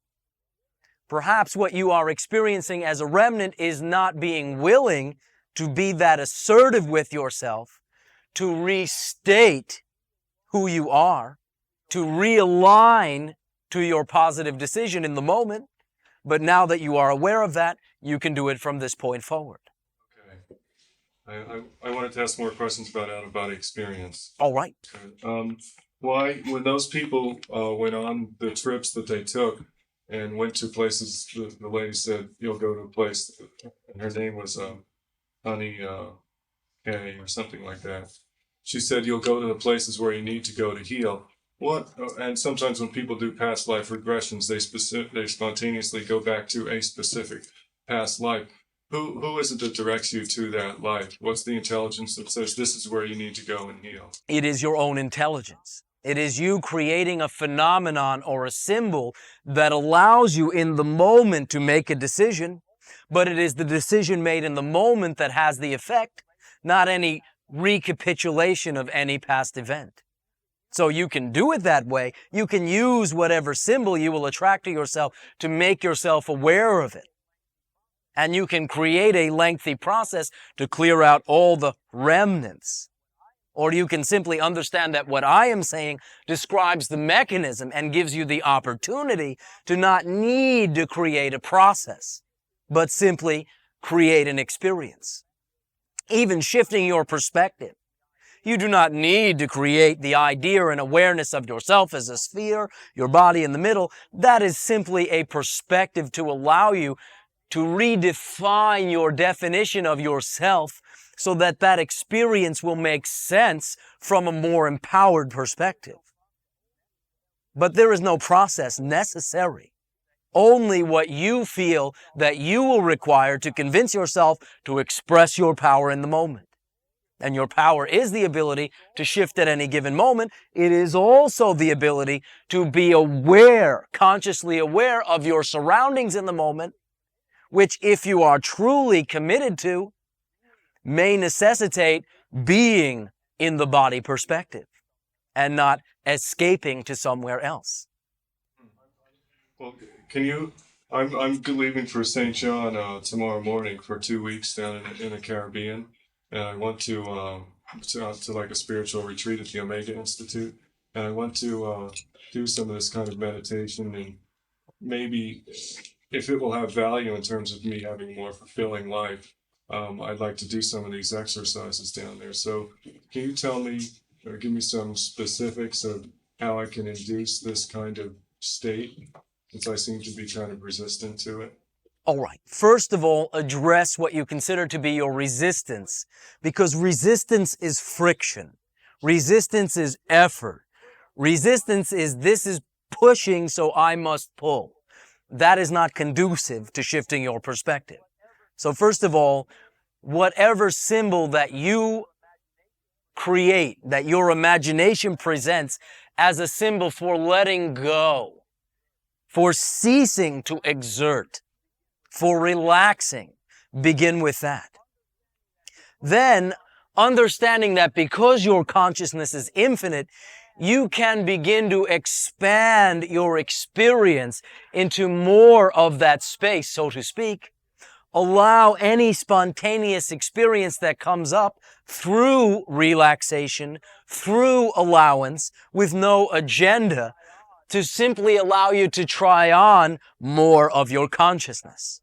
Perhaps what you are experiencing as a remnant is not being willing to be that assertive with yourself, to restate who you are, to realign to your positive decision in the moment. But now that you are aware of that, you can do it from this point forward. Okay. I wanted to ask more questions about out-of-body experience. All right. Why, when those people went on the trips that they took and went to places, the lady said, you'll go to a place, and her name was Honey K or something like that. She said, you'll go to the places where you need to go to heal. What? And sometimes when people do past life regressions, they spontaneously go back to a specific past life. Who is it that directs you to that life? What's the intelligence that says this is where you need to go and heal? It is your own intelligence. It is you creating a phenomenon or a symbol that allows you in the moment to make a decision, but it is the decision made in the moment that has the effect, not any recapitulation of any past event. So you can do it that way. You can use whatever symbol you will attract to yourself to make yourself aware of it. And you can create a lengthy process to clear out all the remnants. Or you can simply understand that what I am saying describes the mechanism and gives you the opportunity to not need to create a process, but simply create an experience. Even shifting your perspective. You do not need to create the idea and awareness of yourself as a sphere, your body in the middle. That is simply a perspective to allow you to redefine your definition of yourself so that that experience will make sense from a more empowered perspective. But there is no process necessary. Only what you feel that you will require to convince yourself to express your power in the moment. And your power is the ability to shift at any given moment. It is also the ability to be aware, consciously aware of your surroundings in the moment, which if you are truly committed to, may necessitate being in the body perspective and not escaping to somewhere else. Well, can you, I'm leaving for St. John tomorrow morning for 2 weeks down in the Caribbean. And I want to like a spiritual retreat at the Omega Institute. And I want to do some of this kind of meditation, and maybe if it will have value in terms of me having a more fulfilling life, I'd like to do some of these exercises down there. So can you tell me or give me some specifics of how I can induce this kind of state, since I seem to be kind of resistant to it? All right. First of all, address what you consider to be your resistance, because resistance is friction. Resistance is effort. Resistance is this is pushing, so I must pull. That is not conducive to shifting your perspective. So first of all, whatever symbol that you create, that your imagination presents as a symbol for letting go, for ceasing to exert, for relaxing, begin with that. Then, understanding that because your consciousness is infinite, you can begin to expand your experience into more of that space, so to speak. Allow any spontaneous experience that comes up through relaxation, through allowance, with no agenda, to simply allow you to try on more of your consciousness.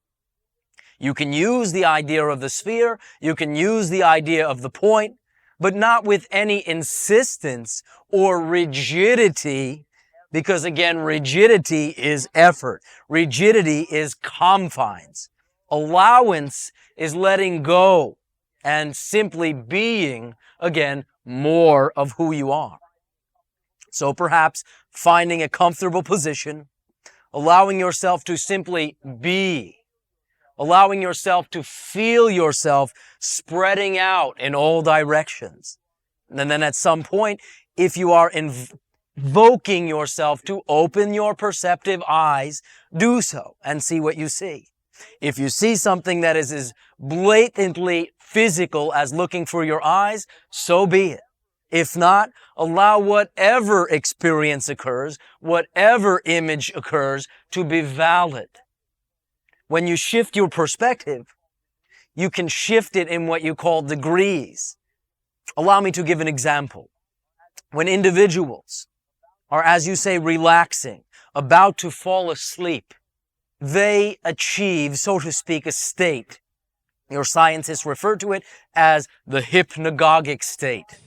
You can use the idea of the sphere, you can use the idea of the point, but not with any insistence or rigidity, because again, rigidity is effort. Rigidity is confines. Allowance is letting go and simply being, again, more of who you are. So perhaps finding a comfortable position, allowing yourself to simply be, allowing yourself to feel yourself spreading out in all directions. And then at some point, if you are invoking yourself to open your perceptive eyes, do so and see what you see. If you see something that is as blatantly physical as looking for your eyes, so be it. If not, allow whatever experience occurs, whatever image occurs, to be valid. When you shift your perspective, you can shift it in what you call degrees. Allow me to give an example. When individuals are, as you say, relaxing, about to fall asleep, they achieve, so to speak, a state. Your scientists refer to it as the hypnagogic state.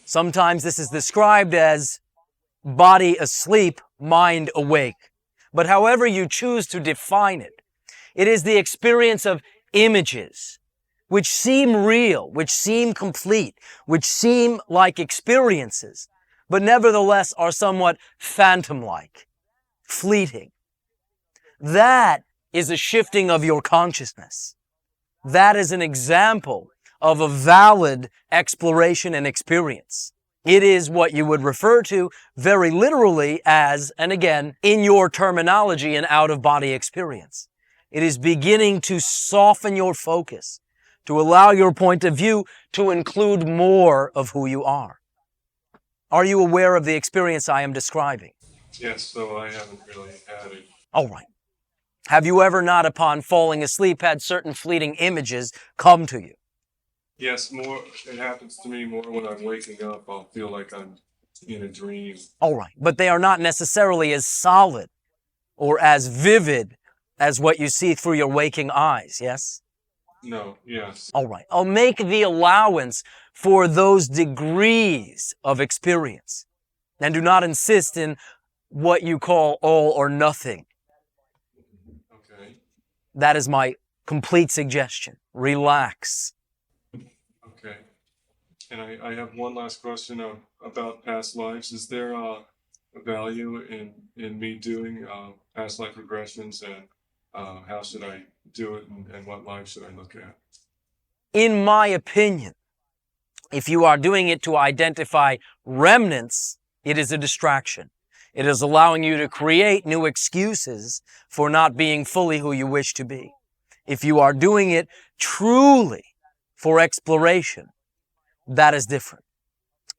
Sometimes this is described as body asleep, mind awake. But however you choose to define it, it is the experience of images which seem real, which seem complete, which seem like experiences, but nevertheless are somewhat phantom-like, fleeting. That is a shifting of your consciousness. That is an example of a valid exploration and experience. It is what you would refer to very literally as, and again, in your terminology, an out-of-body experience. It is beginning to soften your focus, to allow your point of view to include more of who you are. Are you aware of the experience I am describing? Yes, so I haven't really had it. All right. Have you ever not, upon falling asleep, had certain fleeting images come to you? Yes, more. It happens to me more when I'm waking up. I'll feel like I'm in a dream. All right. But they are not necessarily as solid or as vivid as what you see through your waking eyes, yes? No, yes. All right. I'll make the allowance for those degrees of experience. And do not insist in what you call all or nothing. Okay. That is my complete suggestion. Relax. Okay. And I have one last question about past lives. Is there a value in me doing past life regressions, and how should I do it, and what life should I look at? In my opinion, if you are doing it to identify remnants, it is a distraction. It is allowing you to create new excuses for not being fully who you wish to be. If you are doing it truly for exploration, that is different.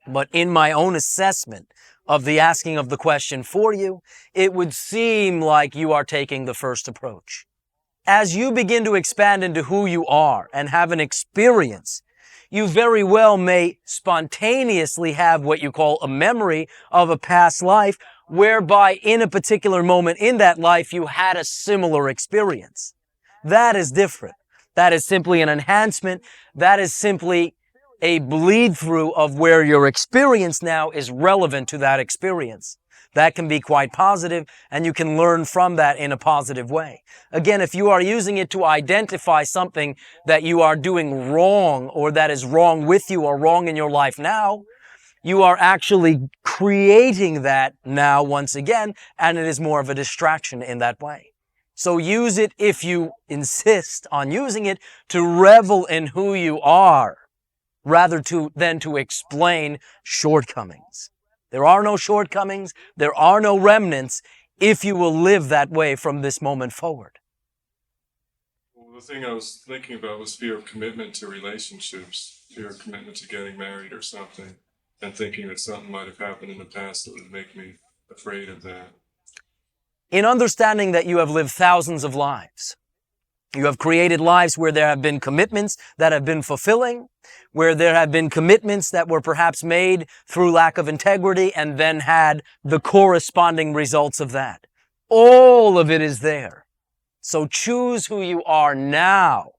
But in my own assessment of the asking of the question for you, it would seem like you are taking the first approach. As you begin to expand into who you are and have an experience, you very well may spontaneously have what you call a memory of a past life, whereby in a particular moment in that life you had a similar experience. That is different. That is simply an enhancement. That is simply a bleed through of where your experience now is relevant to that experience. That can be quite positive, and you can learn from that in a positive way. Again, if you are using it to identify something that you are doing wrong, or that is wrong with you or wrong in your life now, you are actually creating that now once again, and it is more of a distraction in that way. So use it, if you insist on using it, to revel in who you are, rather than to explain shortcomings. There are no shortcomings, there are no remnants, if you will live that way from this moment forward. Well, the thing I was thinking about was fear of commitment to relationships, fear of commitment to getting married or something, and thinking that something might have happened in the past that would make me afraid of that. In understanding that you have lived thousands of lives, you have created lives where there have been commitments that have been fulfilling, where there have been commitments that were perhaps made through lack of integrity and then had the corresponding results of that. All of it is there. So choose who you are now.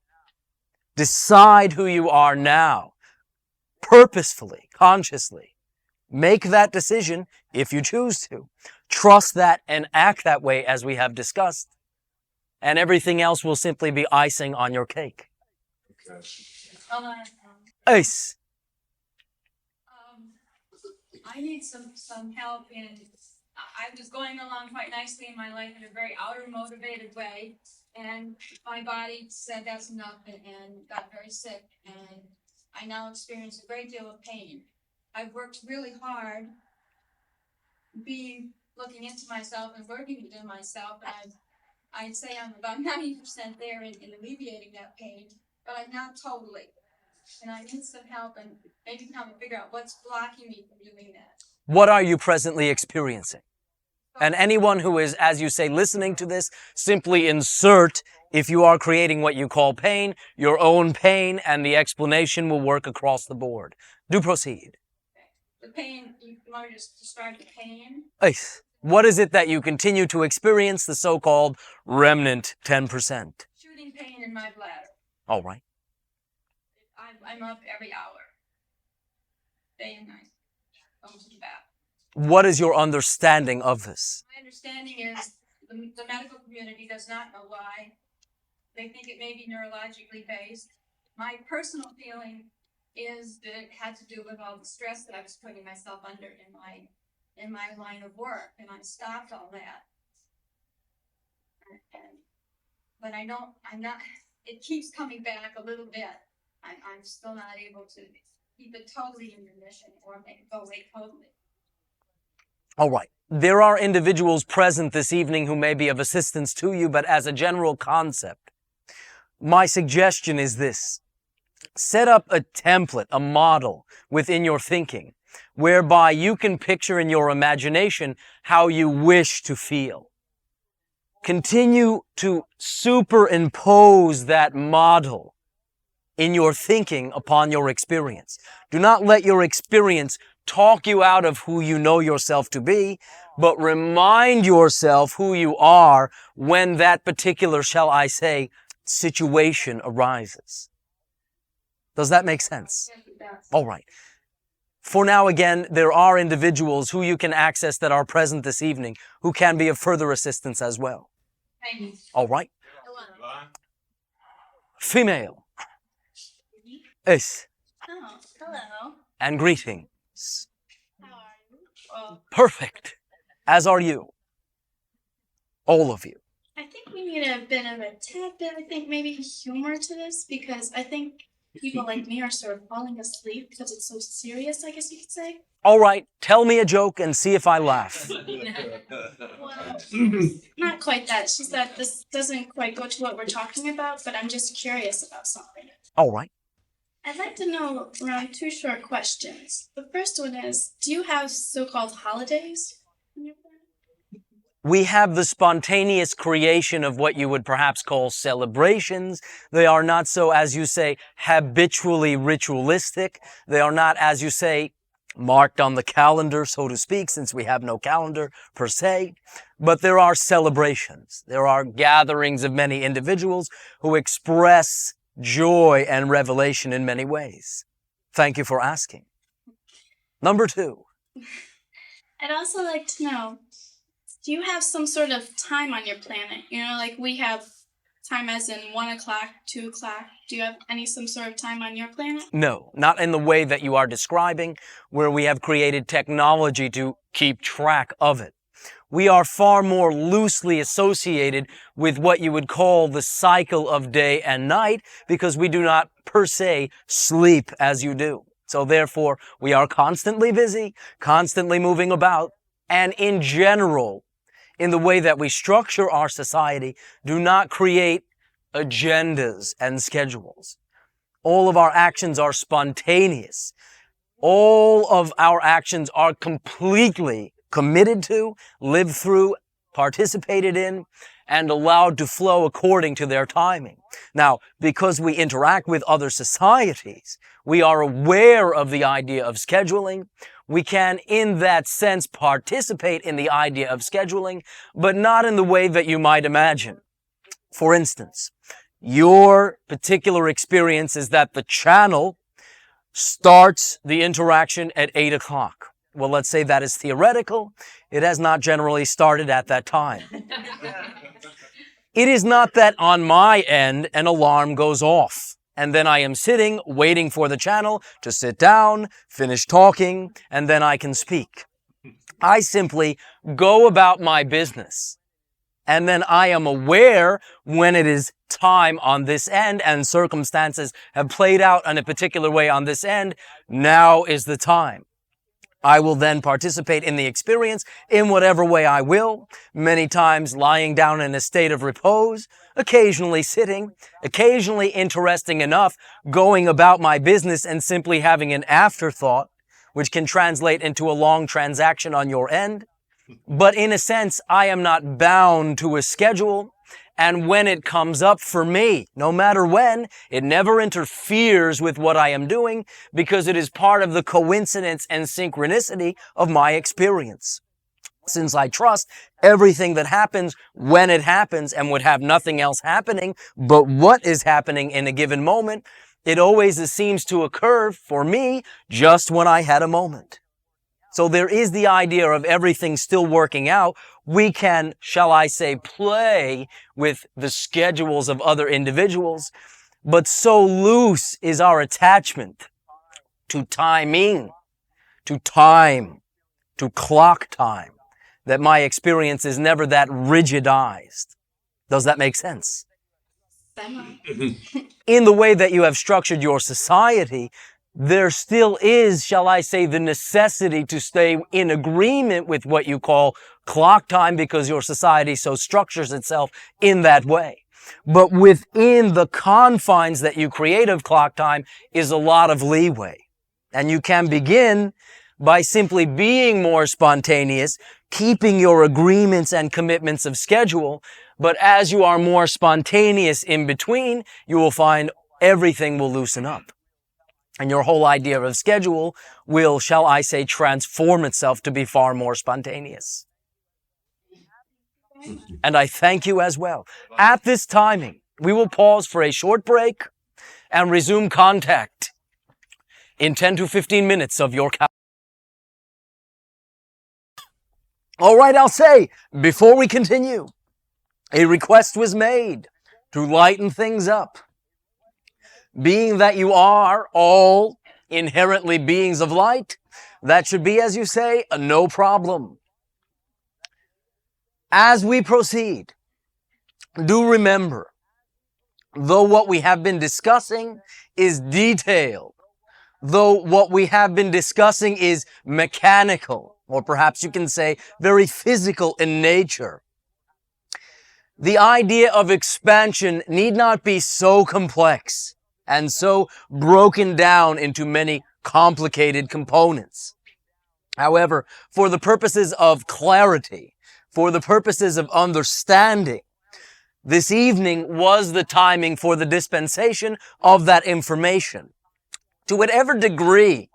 Decide who you are now. purposefully, consciously. Make that decision if you choose to. Trust that and act that way as we have discussed. And everything else will simply be icing on your cake. Ace. I need some help in, I was going along quite nicely in my life in a very outer motivated way. And my body said that's enough and got very sick. And I now experience a great deal of pain. I've worked really hard looking into myself and working within myself. And I'd say I'm about 90% there in alleviating that pain, but I'm not totally. And I need some help and maybe help me figure out what's blocking me from doing that. What are you presently experiencing? And anyone who is, as you say, listening to this, simply insert, if you are creating what you call pain, your own pain, and the explanation will work across the board. Do proceed. The pain, you want to just describe the pain? Ace. What is it that you continue to experience, the so-called remnant 10%? Shooting pain in my bladder. All right. I'm up every hour, day and night, going to the bath. What is your understanding of this? My understanding is the medical community does not know why. They think it may be neurologically based. My personal feeling is that it had to do with all the stress that I was putting myself under in my line of work, and I stopped all that. But it keeps coming back a little bit. I'm still not able to keep it totally in remission or make it go away totally. All right. There are individuals present this evening who may be of assistance to you, but as a general concept, my suggestion is this. Set up a template, a model within your thinking, whereby you can picture in your imagination how you wish to feel. Continue to superimpose that model in your thinking upon your experience. Do not let your experience talk you out of who you know yourself to be, but remind yourself who you are when that particular, shall I say, situation arises. Does that make sense? Yes, it does. All right. For now, again, there are individuals who you can access that are present this evening who can be of further assistance as well. Thank you. All right. Hello. Female. Yes. Oh, hello. And greetings. How are you? Well, Perfect. As are you. All of you. I think we need a bit of a tad bit, I think maybe humor to this, because I think people like me are sort of falling asleep because it's so serious, I guess you could say. All right. Tell me a joke and see if I laugh. Well, not quite that. It's just that this doesn't quite go to what we're talking about, but I'm just curious about something. All right. I'd like to know around two short questions. The first one is, do you have so-called holidays on your planet? We have the spontaneous creation of what you would perhaps call celebrations. They are not so, as you say, habitually ritualistic. They are not, as you say, marked on the calendar, so to speak, since we have no calendar per se. But there are celebrations. There are gatherings of many individuals who express joy and revelation in many ways. Thank you for asking. Number two. I'd also like to know, do you have some sort of time on your planet? You know, like we have time as in 1 o'clock, 2 o'clock. Do you have some sort of time on your planet? No, not in the way that you are describing, where we have created technology to keep track of it. We are far more loosely associated with what you would call the cycle of day and night, because we do not per se sleep as you do. So therefore, we are constantly busy, constantly moving about, and in general, in the way that we structure our society, do not create agendas and schedules. All of our actions are spontaneous. All of our actions are completely committed to, lived through, participated in, and allowed to flow according to their timing. Now, because we interact with other societies, we are aware of the idea of scheduling. We can, in that sense, participate in the idea of scheduling, but not in the way that you might imagine. For instance, your particular experience is that the channel starts the interaction at 8 o'clock. Well, let's say that is theoretical. It has not generally started at that time. It is not that on my end an alarm goes off and then I am sitting waiting for the channel to sit down, finish talking, and then I can speak. I simply go about my business. And then I am aware when it is time on this end and circumstances have played out in a particular way on this end. Now is the time. I will then participate in the experience in whatever way I will, many times lying down in a state of repose, occasionally sitting, occasionally interesting enough, going about my business and simply having an afterthought, which can translate into a long transaction on your end. But in a sense, I am not bound to a schedule. And when it comes up for me, no matter when, it never interferes with what I am doing because it is part of the coincidence and synchronicity of my experience. Since I trust everything that happens when it happens and would have nothing else happening but what is happening in a given moment, it always seems to occur for me just when I had a moment. So there is the idea of everything still working out. We can, shall I say, play with the schedules of other individuals, but so loose is our attachment to timing, to time, to clock time, that my experience is never that rigidized. Does that make sense? In the way that you have structured your society, there still is, shall I say, the necessity to stay in agreement with what you call clock time because your society so structures itself in that way. But within the confines that you create of clock time is a lot of leeway. And you can begin by simply being more spontaneous, keeping your agreements and commitments of schedule. But as you are more spontaneous in between, you will find everything will loosen up. And your whole idea of schedule will, shall I say, transform itself to be far more spontaneous. And I thank you as well. At this timing, we will pause for a short break and resume contact in 10 to 15 minutes of your calendar. All right, I'll say, before we continue, a request was made to lighten things up. Being that you are all inherently beings of light, that should be, as you say, a no problem. As we proceed, do remember, though what we have been discussing is detailed, though what we have been discussing is mechanical, or perhaps you can say very physical in nature, the idea of expansion need not be so complex and so broken down into many complicated components. However, for the purposes of clarity, for the purposes of understanding, this evening was the timing for the dispensation of that information. To whatever degree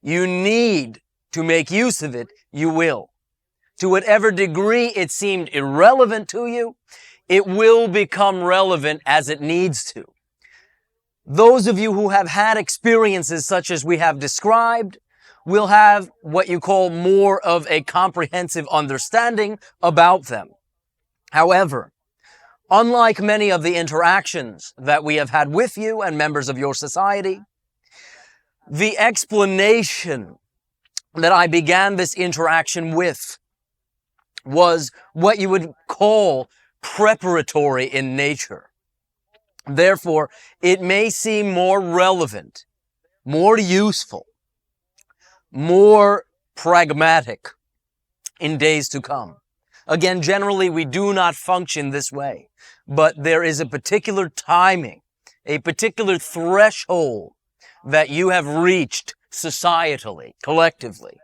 you need to make use of it, you will. To whatever degree it seemed irrelevant to you, it will become relevant as it needs to. Those of you who have had experiences such as we have described will have what you call more of a comprehensive understanding about them. However, unlike many of the interactions that we have had with you and members of your society, the explanation that I began this interaction with was what you would call preparatory in nature. Therefore, it may seem more relevant, more useful, more pragmatic in days to come. Again, generally, we do not function this way, but there is a particular timing, a particular threshold that you have reached societally, collectively.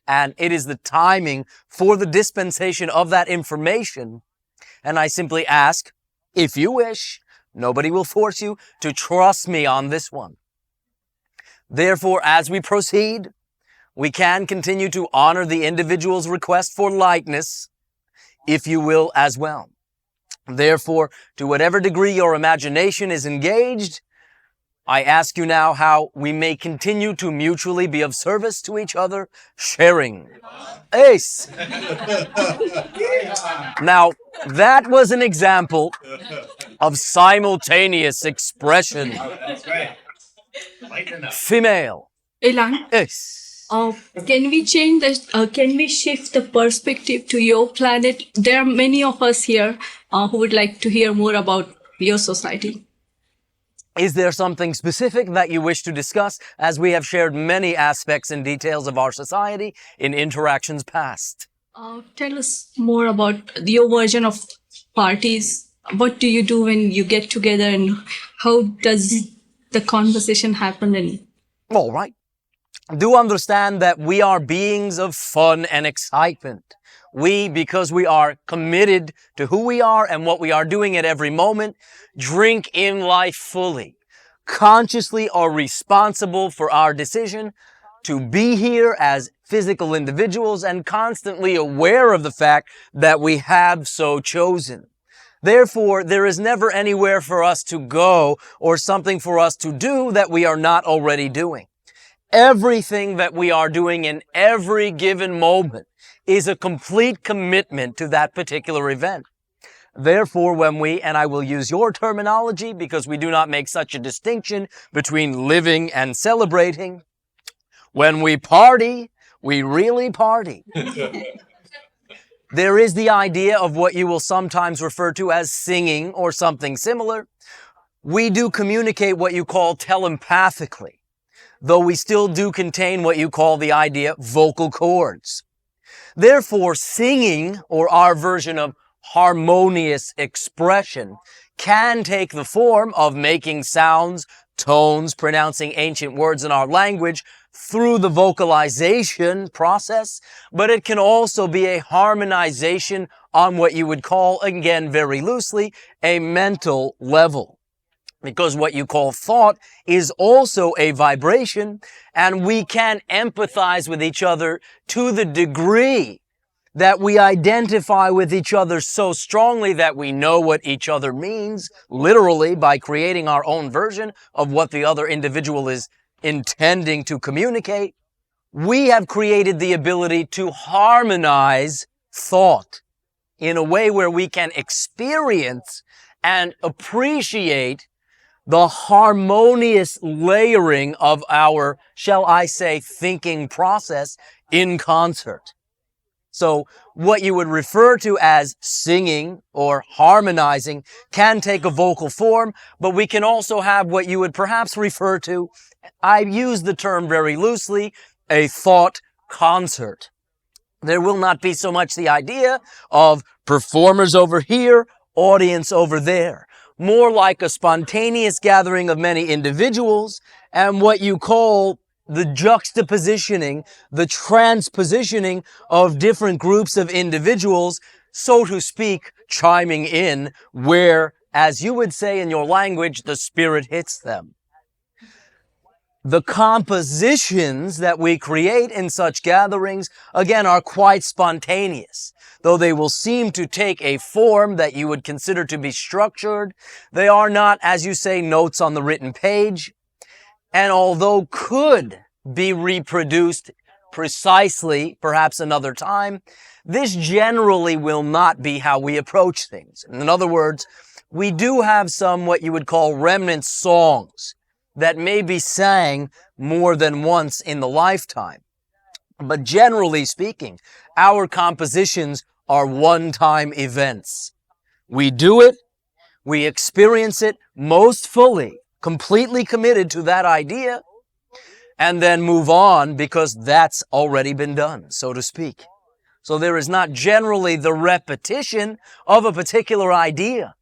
And it is the timing for the dispensation of that information. And I simply ask, if you wish, nobody will force you to trust me on this one. Therefore, as we proceed, we can continue to honor the individual's request for lightness, if you will, as well. Therefore, to whatever degree your imagination is engaged, I ask you now how we may continue to mutually be of service to each other, sharing. Ace! Now, that was an example of simultaneous expression. That's right. Lighten up. Female. Elan, Ace. can we change can we shift the perspective to your planet? There are many of us here who would like to hear more about your society. Is there something specific that you wish to discuss, as we have shared many aspects and details of our society in interactions past? Tell us more about your version of parties. What do you do when you get together, and how does the conversation happen? And All right. Do understand that we are beings of fun and excitement. We, because we are committed to who we are and what we are doing at every moment, drink in life fully, consciously are responsible for our decision to be here as physical individuals and constantly aware of the fact that we have so chosen. Therefore, there is never anywhere for us to go or something for us to do that we are not already doing. Everything that we are doing in every given moment is a complete commitment to that particular event. Therefore, when we, and I will use your terminology because we do not make such a distinction between living and celebrating, when we party, we really party. There is the idea of what you will sometimes refer to as singing or something similar. We do communicate what you call telepathically, though we still do contain what you call the idea vocal cords. Therefore, singing, or our version of harmonious expression, can take the form of making sounds, tones, pronouncing ancient words in our language through the vocalization process, but it can also be a harmonization on what you would call, again very loosely, a mental level. Because what you call thought is also a vibration, and we can empathize with each other to the degree that we identify with each other so strongly that we know what each other means, literally by creating our own version of what the other individual is intending to communicate. We have created the ability to harmonize thought in a way where we can experience and appreciate the harmonious layering of our, shall I say, thinking process in concert. So what you would refer to as singing or harmonizing can take a vocal form, but we can also have what you would perhaps refer to, I use the term very loosely, a thought concert. There will not be so much the idea of performers over here, audience over there. More like a spontaneous gathering of many individuals and what you call the juxtapositioning, the transpositioning of different groups of individuals, so to speak, chiming in where, as you would say in your language, the spirit hits them. The compositions that we create in such gatherings, again, are quite spontaneous. Though they will seem to take a form that you would consider to be structured, they are not, as you say, notes on the written page. And although could be reproduced precisely, perhaps another time, this generally will not be how we approach things. In other words, we do have some what you would call remnant songs that may be sang more than once in the lifetime. But generally speaking, our compositions are one-time events. We do it, we experience it most fully, completely committed to that idea, and then move on because that's already been done, so to speak. So there is not generally the repetition of a particular idea.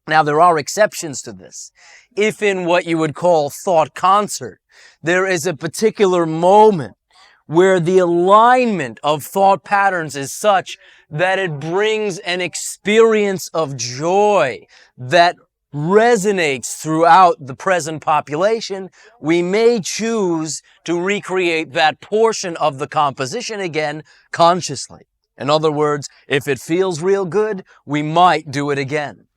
Now, there are exceptions to this. If in what you would call thought concert, there is a particular moment where the alignment of thought patterns is such that it brings an experience of joy that resonates throughout the present population, we may choose to recreate that portion of the composition again consciously. In other words, if it feels real good, we might do it again.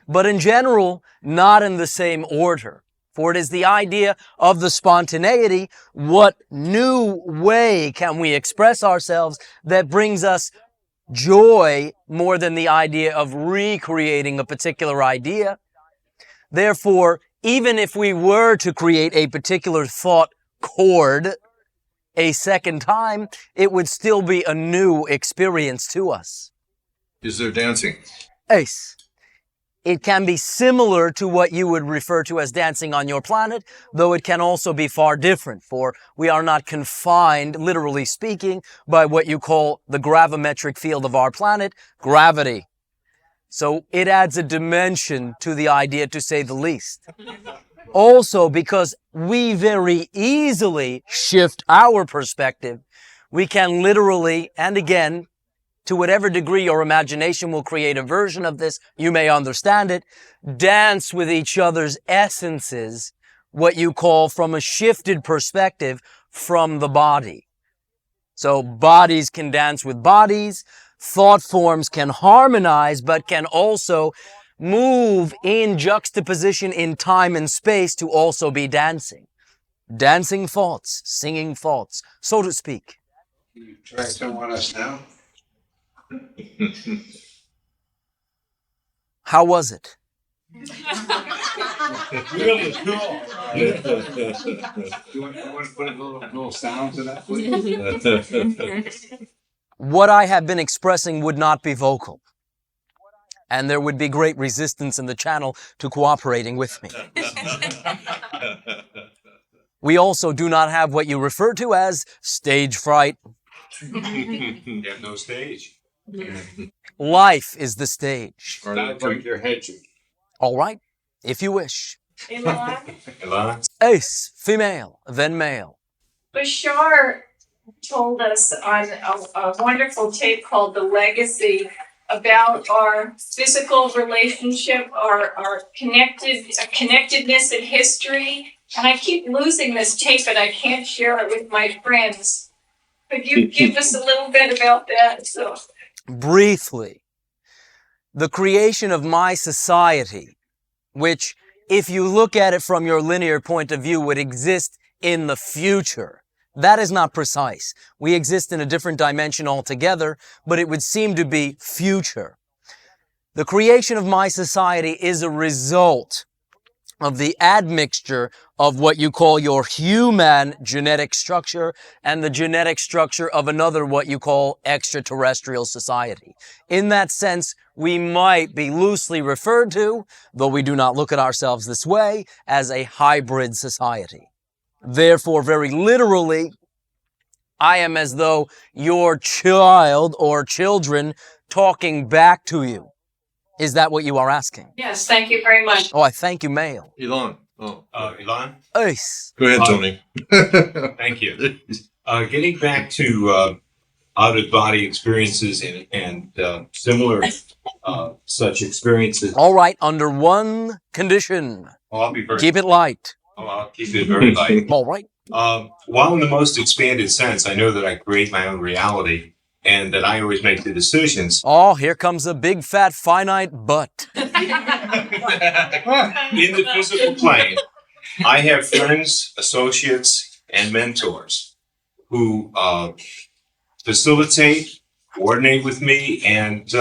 But in general, not in the same order. For it is the idea of the spontaneity, what new way can we express ourselves, that brings us joy more than the idea of recreating a particular idea. Therefore, even if we were to create a particular thought chord a second time, it would still be a new experience to us. Is there dancing? Ace. It can be similar to what you would refer to as dancing on your planet, though it can also be far different, for we are not confined, literally speaking, by what you call the gravimetric field of our planet, gravity. So it adds a dimension to the idea, to say the least. Also, because we very easily shift our perspective, we can literally, and again, to whatever degree your imagination will create a version of this, you may understand it, dance with each other's essences, what you call from a shifted perspective from the body. So bodies can dance with bodies, thought forms can harmonize, but can also move in juxtaposition in time and space to also be dancing. Dancing thoughts, singing thoughts, so to speak. Can you try some on us now? How was it? Really cool. You want to put a little sound to that, please? What I have been expressing would not be vocal, and there would be great resistance in the channel to cooperating with me. We also do not have what you refer to as stage fright. You have no stage. Life is the stage. Sounds like you're hedging. All right, if you wish. Elan? Ace, female, then male. Bashar told us on a wonderful tape called The Legacy about our physical relationship, our connectedness in history. And I keep losing this tape and I can't share it with my friends. Could you give us a little bit about that? Briefly, the creation of my society, which, if you look at it from your linear point of view, would exist in the future. That is not precise. We exist in a different dimension altogether, but it would seem to be future. The creation of my society is a result of the admixture of what you call your human genetic structure and the genetic structure of another what you call extraterrestrial society. In that sense, we might be loosely referred to, though we do not look at ourselves this way, as a hybrid society. Therefore, very literally, I am as though your child or children talking back to you. Is that what you are asking? Yes, thank you very much. Oh, I thank you, male. Elan. Oh. Elan? Ace. Go ahead, Tony. Thank you. Getting back to out-of-body experiences and similar such experiences. All right, under one condition. Oh, I'll be very. Keep it light. Oh, I'll keep it very light. All right. While in the most expanded sense, I know that I create my own reality and that I always make the decisions. Oh, here comes a big fat finite butt. In the physical plane, I have friends, associates, and mentors who facilitate, coordinate with me, and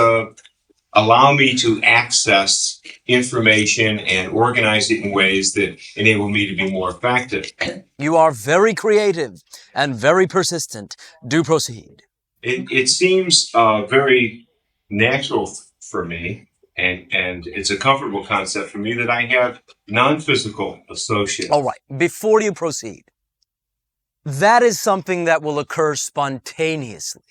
allow me to access information and organize it in ways that enable me to be more effective. You are very creative and very persistent. Do proceed. It seems very natural for me, and it's a comfortable concept for me that I have non-physical associates. All right, before you proceed, that is something that will occur spontaneously.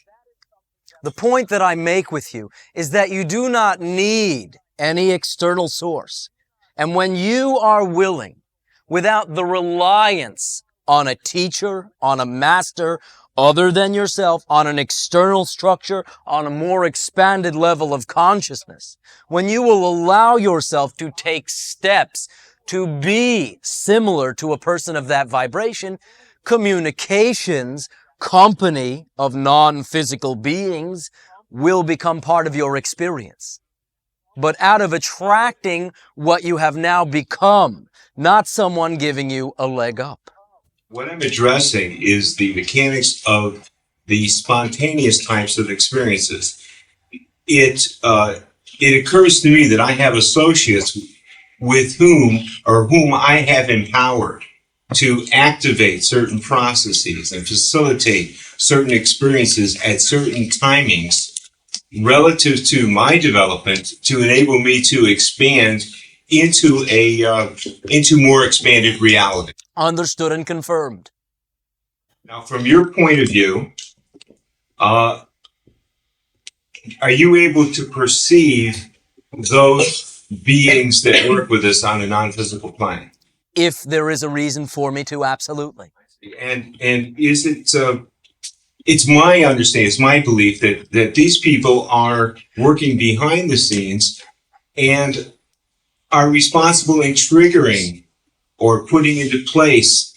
The point that I make with you is that you do not need any external source. And when you are willing, without the reliance on a teacher, on a master, other than yourself, on an external structure, on a more expanded level of consciousness, when you will allow yourself to take steps to be similar to a person of that vibration, communications, company of non-physical beings will become part of your experience. but out of attracting what you have now become, not someone giving you a leg up. What I'm addressing is the mechanics of the spontaneous types of experiences. It occurs to me that I have associates with whom I have empowered to activate certain processes and facilitate certain experiences at certain timings relative to my development to enable me to expand into more expanded reality. Understood and confirmed. Now, from your point of view, are you able to perceive those beings that work with us on a non-physical plane? If there is a reason for me to, absolutely. And is it? It's my understanding, it's my belief that these people are working behind the scenes and are responsible in triggering or putting into place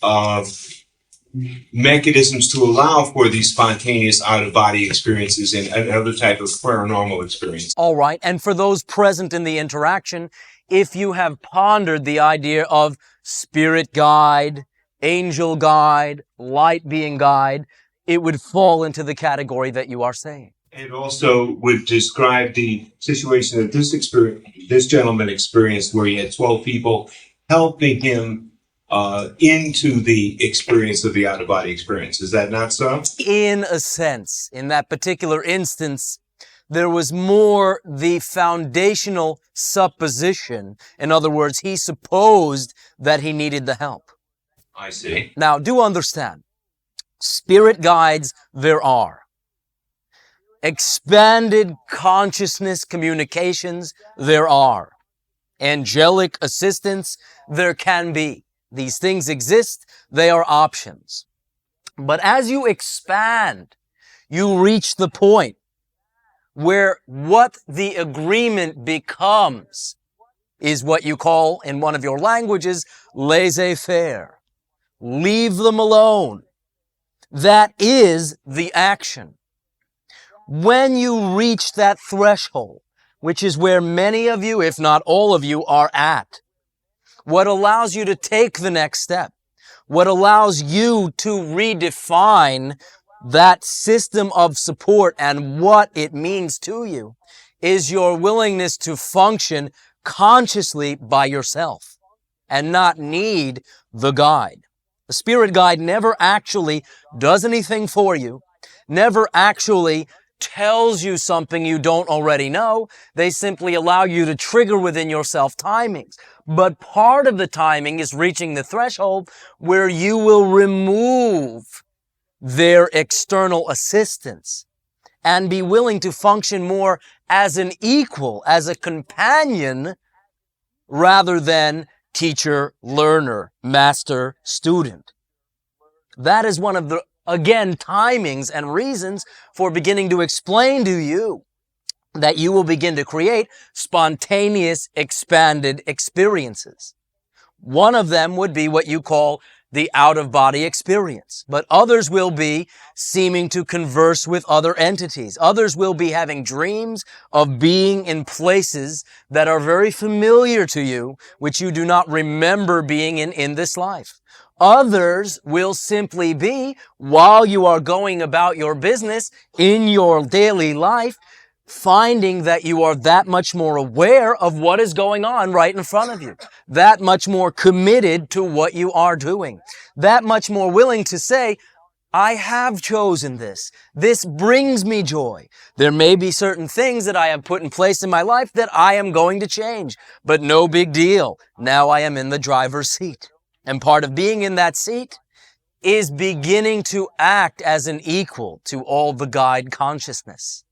mechanisms to allow for these spontaneous out-of-body experiences and other type of paranormal experience. All right. And for those present in the interaction, if you have pondered the idea of spirit guide, angel guide, light being guide, it would fall into the category that you are saying. It also would describe the situation that this gentleman experienced, where he had 12 people helping him into the experience of the out-of-body experience. Is that not so? In a sense, in that particular instance, there was more the foundational supposition. In other words, he supposed that he needed the help. I see. Now, do understand, spirit guides there are. Expanded consciousness communications there are. Angelic assistance there can be. These things exist, they are options. But as you expand, you reach the point where what the agreement becomes is what you call, in one of your languages, laissez-faire. Leave them alone. That is the action. When you reach that threshold, which is where many of you, if not all of you, are at, what allows you to take the next step, what allows you to redefine that system of support and what it means to you, is your willingness to function consciously by yourself and not need the guide. The spirit guide never actually does anything for you, never actually tells you something you don't already know. They simply allow you to trigger within yourself timings. But part of the timing is reaching the threshold where you will remove their external assistance and be willing to function more as an equal, as a companion, rather than teacher, learner, master, student. That is one of the, again, timings and reasons for beginning to explain to you that you will begin to create spontaneous, expanded experiences. One of them would be what you call the out-of-body experience, but others will be seeming to converse with other entities. Others will be having dreams of being in places that are very familiar to you, which you do not remember being in this life. Others will simply be, while you are going about your business in your daily life, finding that you are that much more aware of what is going on right in front of you, that much more committed to what you are doing, that much more willing to say, I have chosen this. This brings me joy. There may be certain things that I have put in place in my life that I am going to change, but no big deal. Now I am in the driver's seat. And part of being in that seat is beginning to act as an equal to all the guide consciousness.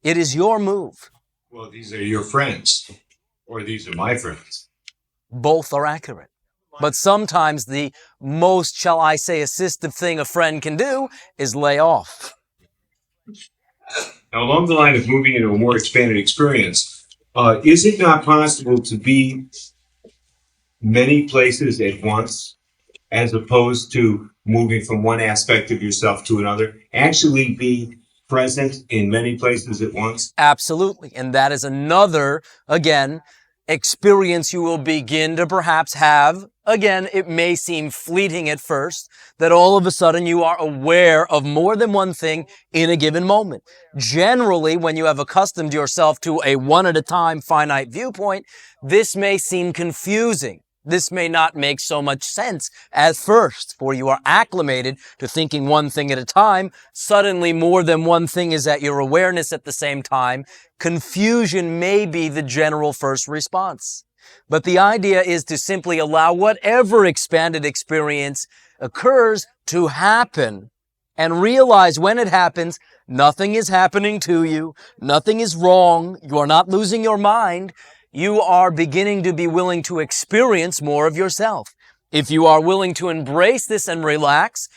It is your move. Well, these are your friends, or these are my friends. Both are accurate. But sometimes the most, shall I say, assistive thing a friend can do is lay off. Now, along the line of moving into a more expanded experience, is it not possible to be many places at once, as opposed to moving from one aspect of yourself to another? Actually be present in many places at once? Absolutely. And that is another, again, experience you will begin to perhaps have. Again, it may seem fleeting at first, that all of a sudden you are aware of more than one thing in a given moment. Generally, when you have accustomed yourself to a one at a time finite viewpoint, this may seem confusing. This may not make so much sense at first, for you are acclimated to thinking one thing at a time. Suddenly, more than one thing is at your awareness at the same time. Confusion may be the general first response. But the idea is to simply allow whatever expanded experience occurs to happen and realize when it happens, nothing is happening to you. Nothing is wrong. You are not losing your mind. You are beginning to be willing to experience more of yourself. If you are willing to embrace this and relax,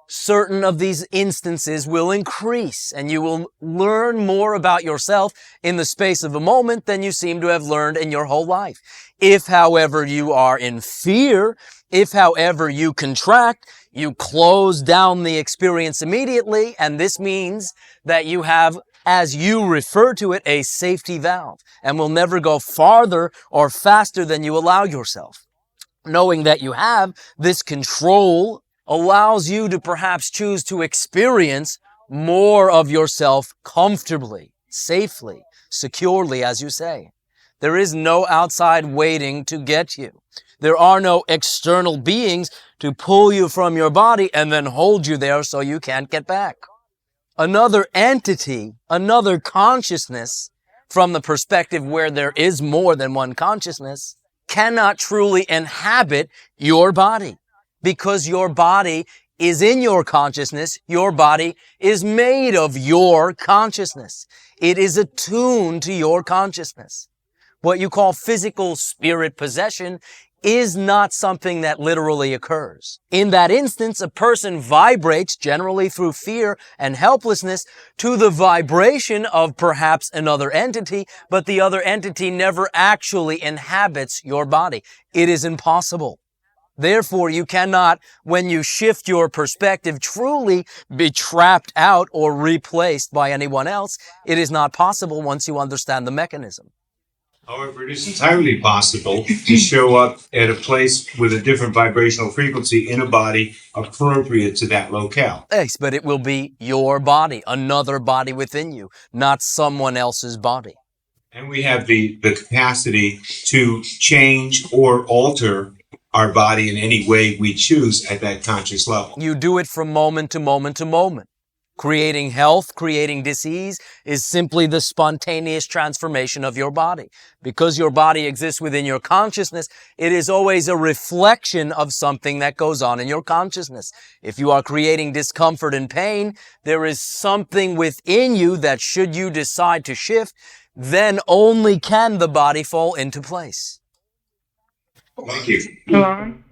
certain of these instances will increase and you will learn more about yourself in the space of a moment than you seem to have learned in your whole life. If, however, you are in fear, if, however, you contract, you close down the experience immediately, and this means that you have, as you refer to it, a safety valve, and will never go farther or faster than you allow yourself. Knowing that you have this control allows you to perhaps choose to experience more of yourself comfortably, safely, securely, as you say. There is no outside waiting to get you. There are no external beings to pull you from your body and then hold you there so you can't get back. Another entity, another consciousness, from the perspective where there is more than one consciousness, cannot truly inhabit your body, because your body is in your consciousness. Your body is made of your consciousness. It is attuned to your consciousness. What you call physical spirit possession is not something that literally occurs. In that instance, a person vibrates, generally through fear and helplessness, to the vibration of perhaps another entity, but the other entity never actually inhabits your body. It is impossible. Therefore, you cannot, when you shift your perspective, truly be trapped out or replaced by anyone else. It is not possible once you understand the mechanism. However, it is entirely possible to show up at a place with a different vibrational frequency in a body appropriate to that locale. Yes, but it will be your body, another body within you, not someone else's body. And we have the capacity to change or alter our body in any way we choose at that conscious level. You do it from moment to moment to moment. Creating health, creating disease is simply the spontaneous transformation of your body. Because your body exists within your consciousness, it is always a reflection of something that goes on in your consciousness. If you are creating discomfort and pain, there is something within you that, should you decide to shift, then only can the body fall into place. Thank you.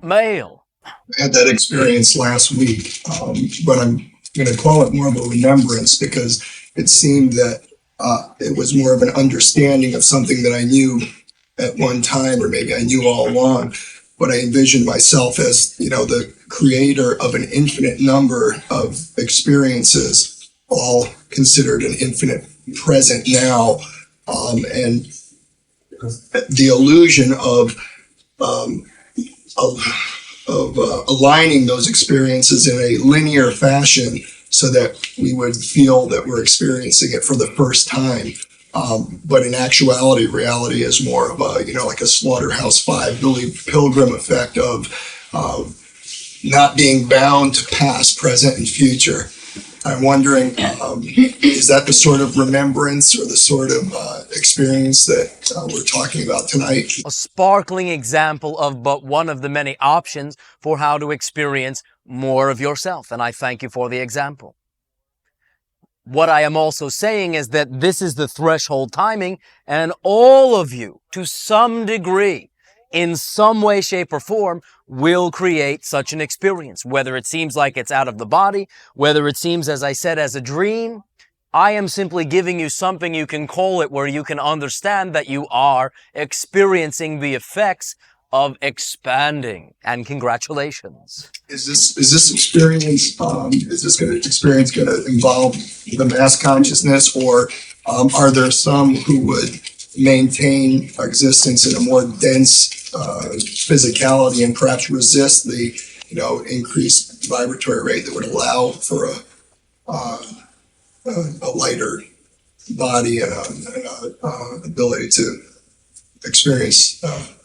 Male. I had that experience last week, but I'm going to call it more of a remembrance because it seemed that it was more of an understanding of something that I knew at one time, or maybe I knew all along, but I envisioned myself as, the creator of an infinite number of experiences, all considered an infinite present now, and the illusion of aligning those experiences in a linear fashion so that we would feel that we're experiencing it for the first time. But in actuality, reality is more of a, like a Slaughterhouse-Five, Billy Pilgrim effect of not being bound to past, present, and future. I'm wondering, is that the sort of remembrance or the sort of experience that we're talking about tonight? A sparkling example of but one of the many options for how to experience more of yourself. And I thank you for the example. What I am also saying is that this is the threshold timing, and all of you, to some degree, in some way, shape, or form, will create such an experience. Whether it seems like it's out of the body, whether it seems, as I said, as a dream, I am simply giving you something you can call it where you can understand that you are experiencing the effects of expanding. And congratulations. Is this experience going to involve the mass consciousness, or are there some who would maintain existence in a more dense physicality and perhaps resist the increased vibratory rate that would allow for a lighter body and ability to experience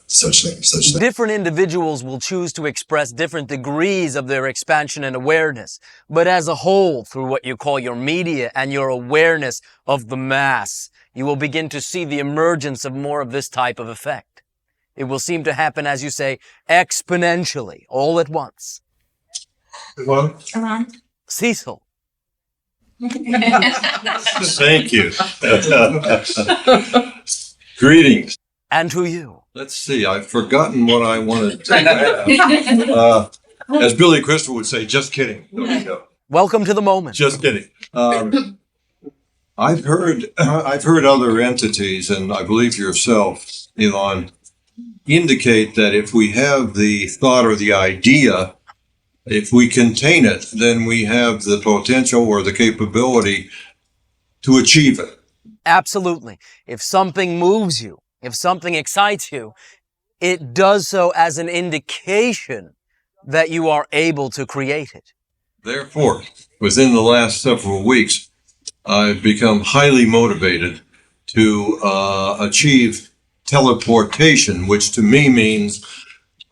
such things? Different individuals will choose to express different degrees of their expansion and awareness, but as a whole, through what you call your media and your awareness of the mass, you will begin to see the emergence of more of this type of effect. It will seem to happen, as you say, exponentially, all at once. Elan? Cecil. Thank you. Greetings. And to you. Let's see, I've forgotten what I wanted to ask. As Billy Crystal would say, just kidding. There we go. Welcome to the moment. Just kidding. I've heard other entities, and I believe yourself, Elan, indicate that if we have the thought or the idea, if we contain it, then we have the potential or the capability to achieve it. Absolutely. If something moves you, if something excites you, it does so as an indication that you are able to create it. Therefore, within the last several weeks, I've become highly motivated to achieve teleportation, which to me means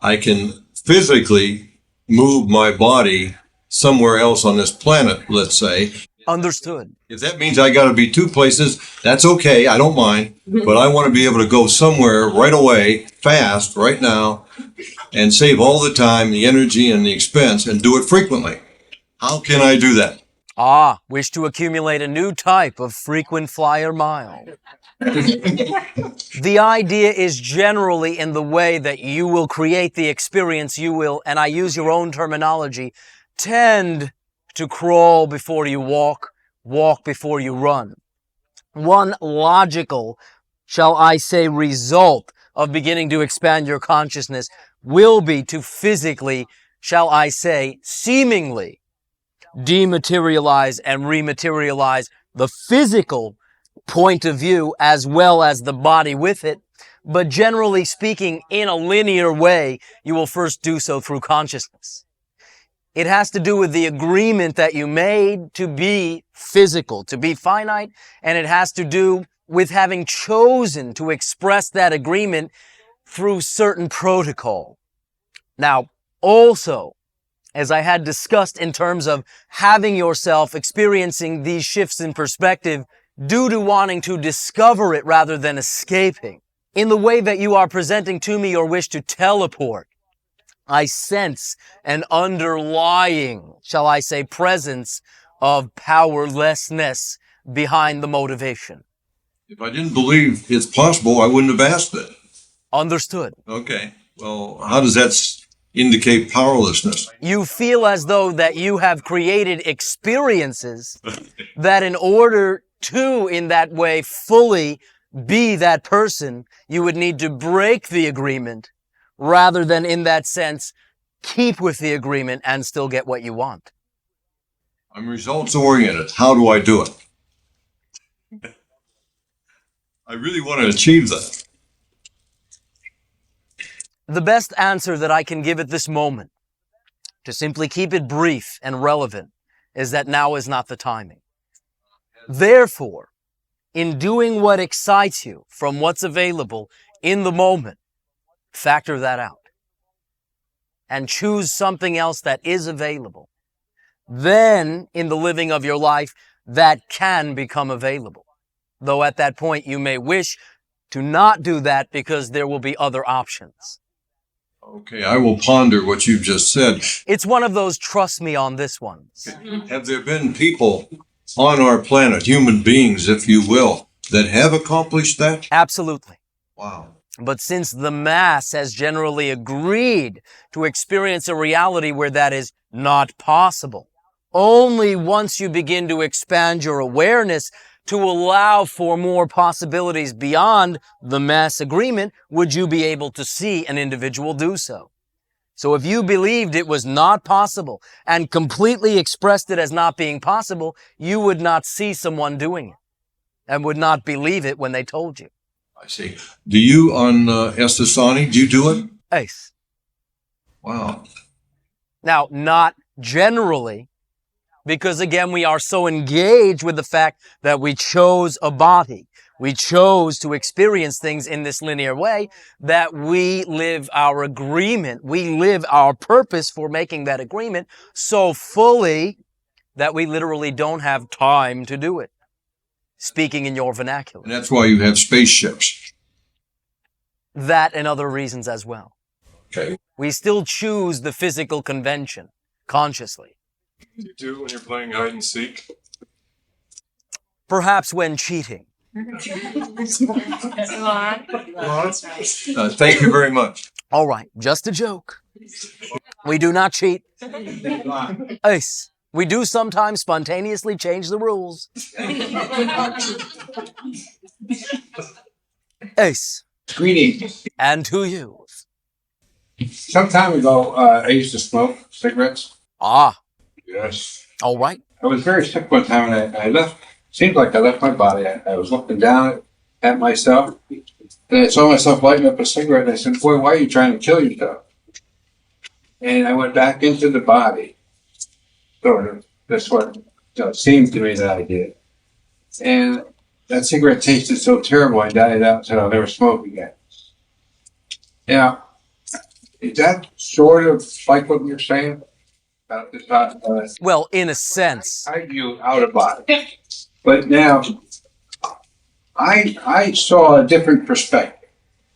I can physically move my body somewhere else on this planet, let's say. Understood. If that means I got to be two places, that's okay. I don't mind. But I want to be able to go somewhere right away, fast, right now, and save all the time, the energy, and the expense, and do it frequently. How can I do that? Wish to accumulate a new type of frequent flyer mile. The idea is generally in the way that you will create the experience. You will, and I use your own terminology, tend to crawl before you walk, walk before you run. One logical, shall I say, result of beginning to expand your consciousness will be to physically, shall I say, seemingly dematerialize and rematerialize the physical point of view as well as the body with it. But generally speaking, in a linear way, you will first do so through consciousness. It has to do with the agreement that you made to be physical, to be finite, and it has to do with having chosen to express that agreement through certain protocol. Now, also, as I had discussed in terms of having yourself experiencing these shifts in perspective due to wanting to discover it rather than escaping, in the way that you are presenting to me your wish to teleport, I sense an underlying, shall I say, presence of powerlessness behind the motivation. If I didn't believe it's possible, I wouldn't have asked it. Understood. Okay. Well, how does that indicate powerlessness? You feel as though that you have created experiences that in order to, in that way, fully be that person, you would need to break the agreement rather than, in that sense, keep with the agreement and still get what you want. I'm results oriented. How do I do it? I really want to achieve that. The best answer that I can give at this moment, to simply keep it brief and relevant, is that now is not the timing. Therefore, in doing what excites you from what's available in the moment, factor that out and choose something else that is available. Then, in the living of your life, that can become available. Though at that point, you may wish to not do that because there will be other options. Okay, I will ponder what you've just said. It's one of those trust me on this ones. Have there been people on our planet, human beings, if you will, that have accomplished that? Absolutely. Wow. But since the mass has generally agreed to experience a reality where that is not possible, only once you begin to expand your awareness to allow for more possibilities beyond the mass agreement, would you be able to see an individual do so? So if you believed it was not possible and completely expressed it as not being possible, you would not see someone doing it and would not believe it when they told you. I see. Do you on Essassani, do you do it? Ace. Wow. Now, not generally, because again, we are so engaged with the fact that we chose a body. We chose to experience things in this linear way that we live our agreement. We live our purpose for making that agreement so fully that we literally don't have time to do it. Speaking in your vernacular. And that's why you have spaceships. That and other reasons as well. Okay. We still choose the physical convention consciously. You do when you're playing hide and seek. Perhaps when cheating. Thank you very much. All right, just a joke. We do not cheat. Ace, we do sometimes spontaneously change the rules. Ace. Greetings. And to you. Some time ago, I used to smoke cigarettes. Ah. Yes. All right. I was very sick one time, and I left. Seemed like I left my body. I was looking down at myself, and I saw myself lighting up a cigarette. And I said, "Boy, why are you trying to kill yourself?" And I went back into the body. Sort of. That's what it seemed to me that I did. And that cigarette tasted so terrible, I died out and said, "I'll never smoke again." Now, is that sort of like what you're saying? Well, in a sense. I view out of body. But now, I saw a different perspective.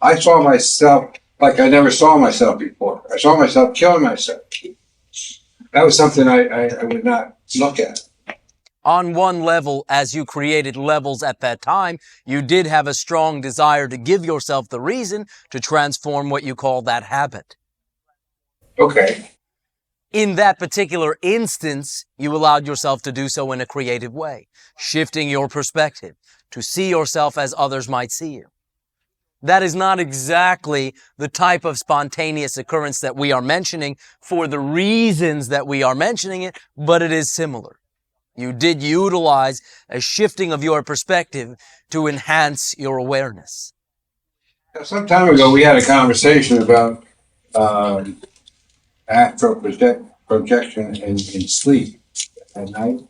I saw myself like I never saw myself before. I saw myself killing myself. That was something I would not look at. On one level, as you created levels at that time, you did have a strong desire to give yourself the reason to transform what you call that habit. Okay. In that particular instance, you allowed yourself to do so in a creative way, shifting your perspective to see yourself as others might see you. That is not exactly the type of spontaneous occurrence that we are mentioning for the reasons that we are mentioning it, but it is similar. You did utilize a shifting of your perspective to enhance your awareness. Some time ago, we had a conversation about astral projection in sleep at night.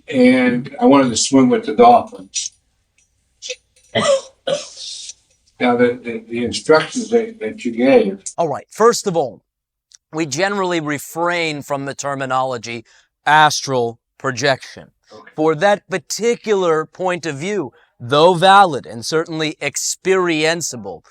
And I wanted to swim with the dolphin. Now, the instructions that you gave. All right. First of all, we generally refrain from the terminology astral projection. Okay. For that particular point of view, though valid and certainly experienceable,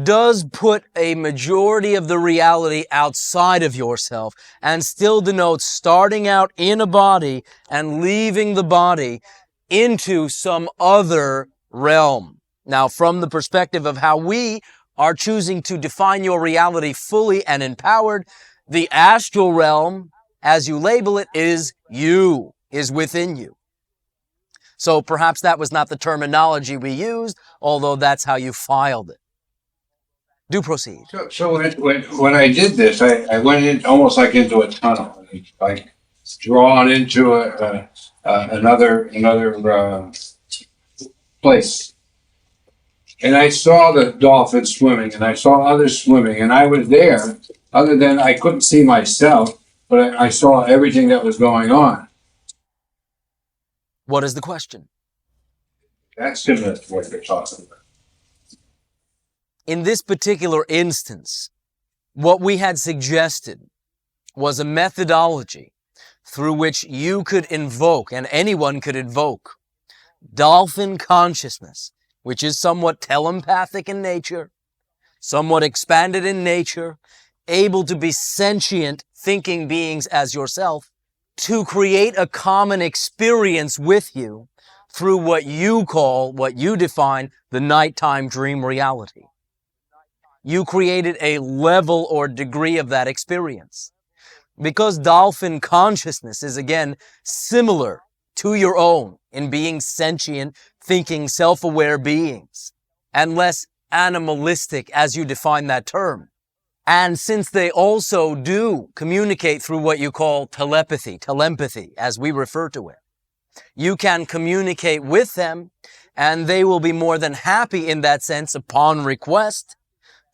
does put a majority of the reality outside of yourself and still denotes starting out in a body and leaving the body into some other realm. Now, from the perspective of how we are choosing to define your reality fully and empowered, the astral realm, as you label it, is you, is within you. So perhaps that was not the terminology we used, although that's how you filed it. Do proceed. So when I did this, I went in almost like into a tunnel, like drawn into another place. And I saw the dolphin swimming, and I saw others swimming, and I was there. Other than I couldn't see myself, but I saw everything that was going on. What is the question? That's similar to what you're talking about. In this particular instance, what we had suggested was a methodology through which you could invoke, and anyone could invoke, dolphin consciousness, which is somewhat telepathic in nature, somewhat expanded in nature, able to be sentient thinking beings as yourself, to create a common experience with you through what you call, what you define, the nighttime dream reality. You created a level or degree of that experience. Because Dolphin consciousness is again similar to your own in being sentient, thinking, self-aware beings, and less animalistic as you define that term. And since they also do communicate through what you call telepathy, as we refer to it, you can communicate with them, and they will be more than happy in that sense upon request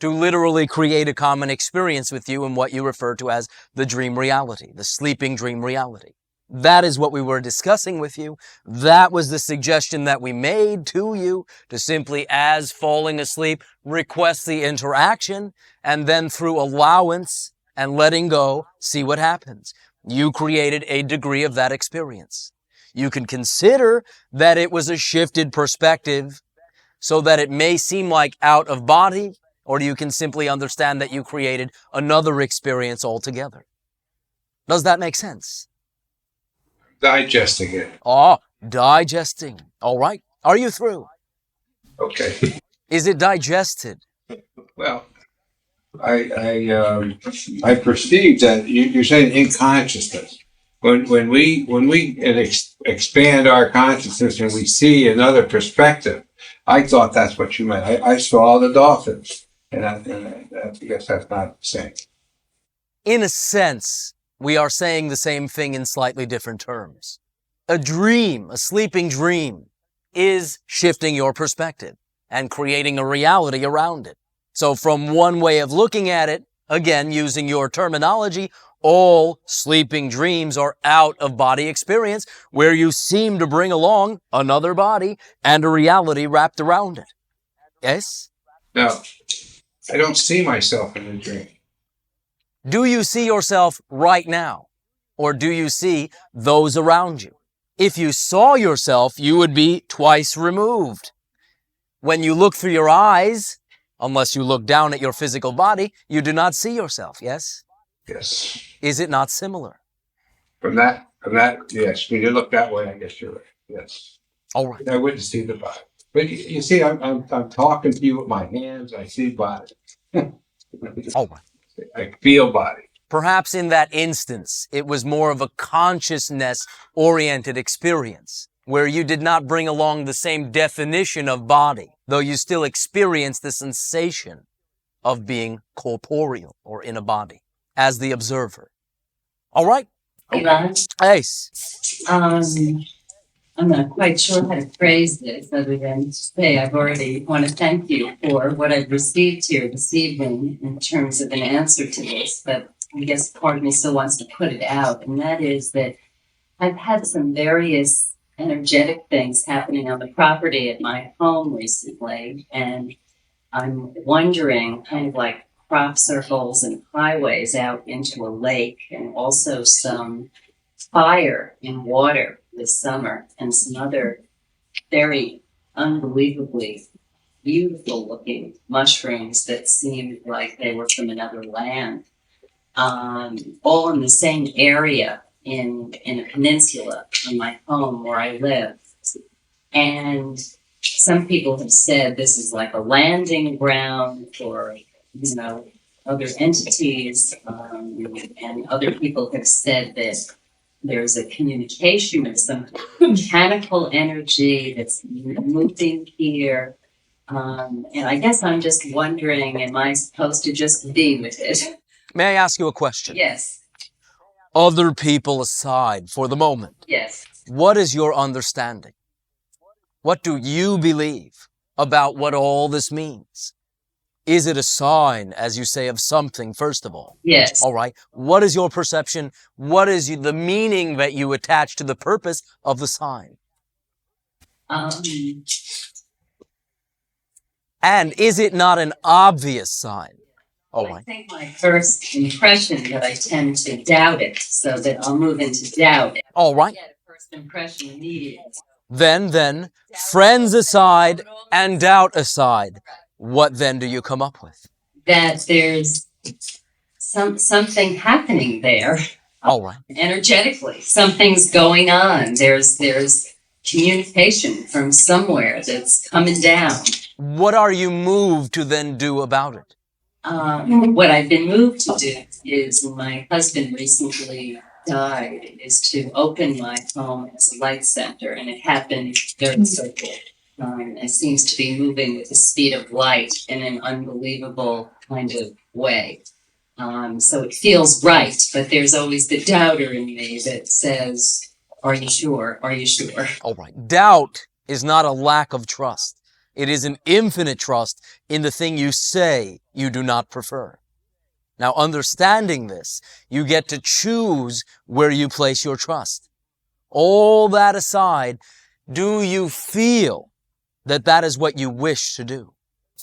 to literally create a common experience with you in what you refer to as the dream reality, the sleeping dream reality. That is what we were discussing with you. That was the suggestion that we made to you, to simply, as falling asleep, request the interaction, and then through allowance and letting go, see what happens. You created a degree of that experience. You can consider that it was a shifted perspective so that it may seem like out of body, or you can simply understand that you created another experience altogether. Does that make sense? Digesting it. Ah, digesting. All right. Are you through? Okay. Is it digested? Well, I perceive that you're saying in consciousness. When we expand our consciousness and we see another perspective, I thought that's what you meant. I saw the dolphins, and I guess that's not the same. In a sense, we are saying the same thing in slightly different terms. A dream, a sleeping dream, is shifting your perspective and creating a reality around it. So from one way of looking at it, again, using your terminology, all sleeping dreams are out-of-body experience where you seem to bring along another body and a reality wrapped around it. Yes? No, I don't see myself in a dream. Do you see yourself right now? Or do you see those around you? If you saw yourself, you would be twice removed. When you look through your eyes, unless you look down at your physical body, you do not see yourself, yes? Yes. Is it not similar? From that, yes. When you look that way, I guess you're right. Yes. All right. I wouldn't see the body. But you see, I'm talking to you with my hands. I see body. All right. I feel body. Perhaps in that instance, it was more of a consciousness-oriented experience, where you did not bring along the same definition of body, though you still experienced the sensation of being corporeal or in a body, as the observer. All right? Elan, Ace. I'm not quite sure how to phrase this other than to say I already want to thank you for what I've received here this evening in terms of an answer to this, but I guess part of me still wants to put it out, and that is that I've had some various energetic things happening on the property at my home recently, and I'm wondering, kind of like crop circles and highways out into a lake, and also some fire in water this summer, and some other very unbelievably beautiful looking mushrooms that seemed like they were from another land, all in the same area in a peninsula on my home where I live. And some people have said this is like a landing ground for, other entities, and other people have said that there's a communication of some mechanical energy that's moving here. And I guess I'm just wondering, am I supposed to just be with it? May I ask you a question? Yes. Other people aside for the moment. Yes. What is your understanding? What do you believe about what all this means? Is it a sign, as you say, of something, first of all? Yes. All right. What is your perception? What is the meaning that you attach to the purpose of the sign? And is it not an obvious sign? All right. I think my first impression that I tend to doubt it, so that I'll move into doubt. All right. Get a first impression immediately. Then, friends aside and doubt aside, what then do you come up with? That there's something happening there. All right. Energetically, something's going on. There's communication from somewhere that's coming down. What are you moved to then do about it? What I've been moved to do is my husband recently died, is to open my home as a light center, and it happened very circle. It seems to be moving with the speed of light in an unbelievable kind of way. So it feels right, but there's always the doubter in me that says, are you sure? Are you sure? All right. Doubt is not a lack of trust. It is an infinite trust in the thing you say you do not prefer. Now, understanding this, you get to choose where you place your trust. All that aside, do you feel that that is what you wish to do?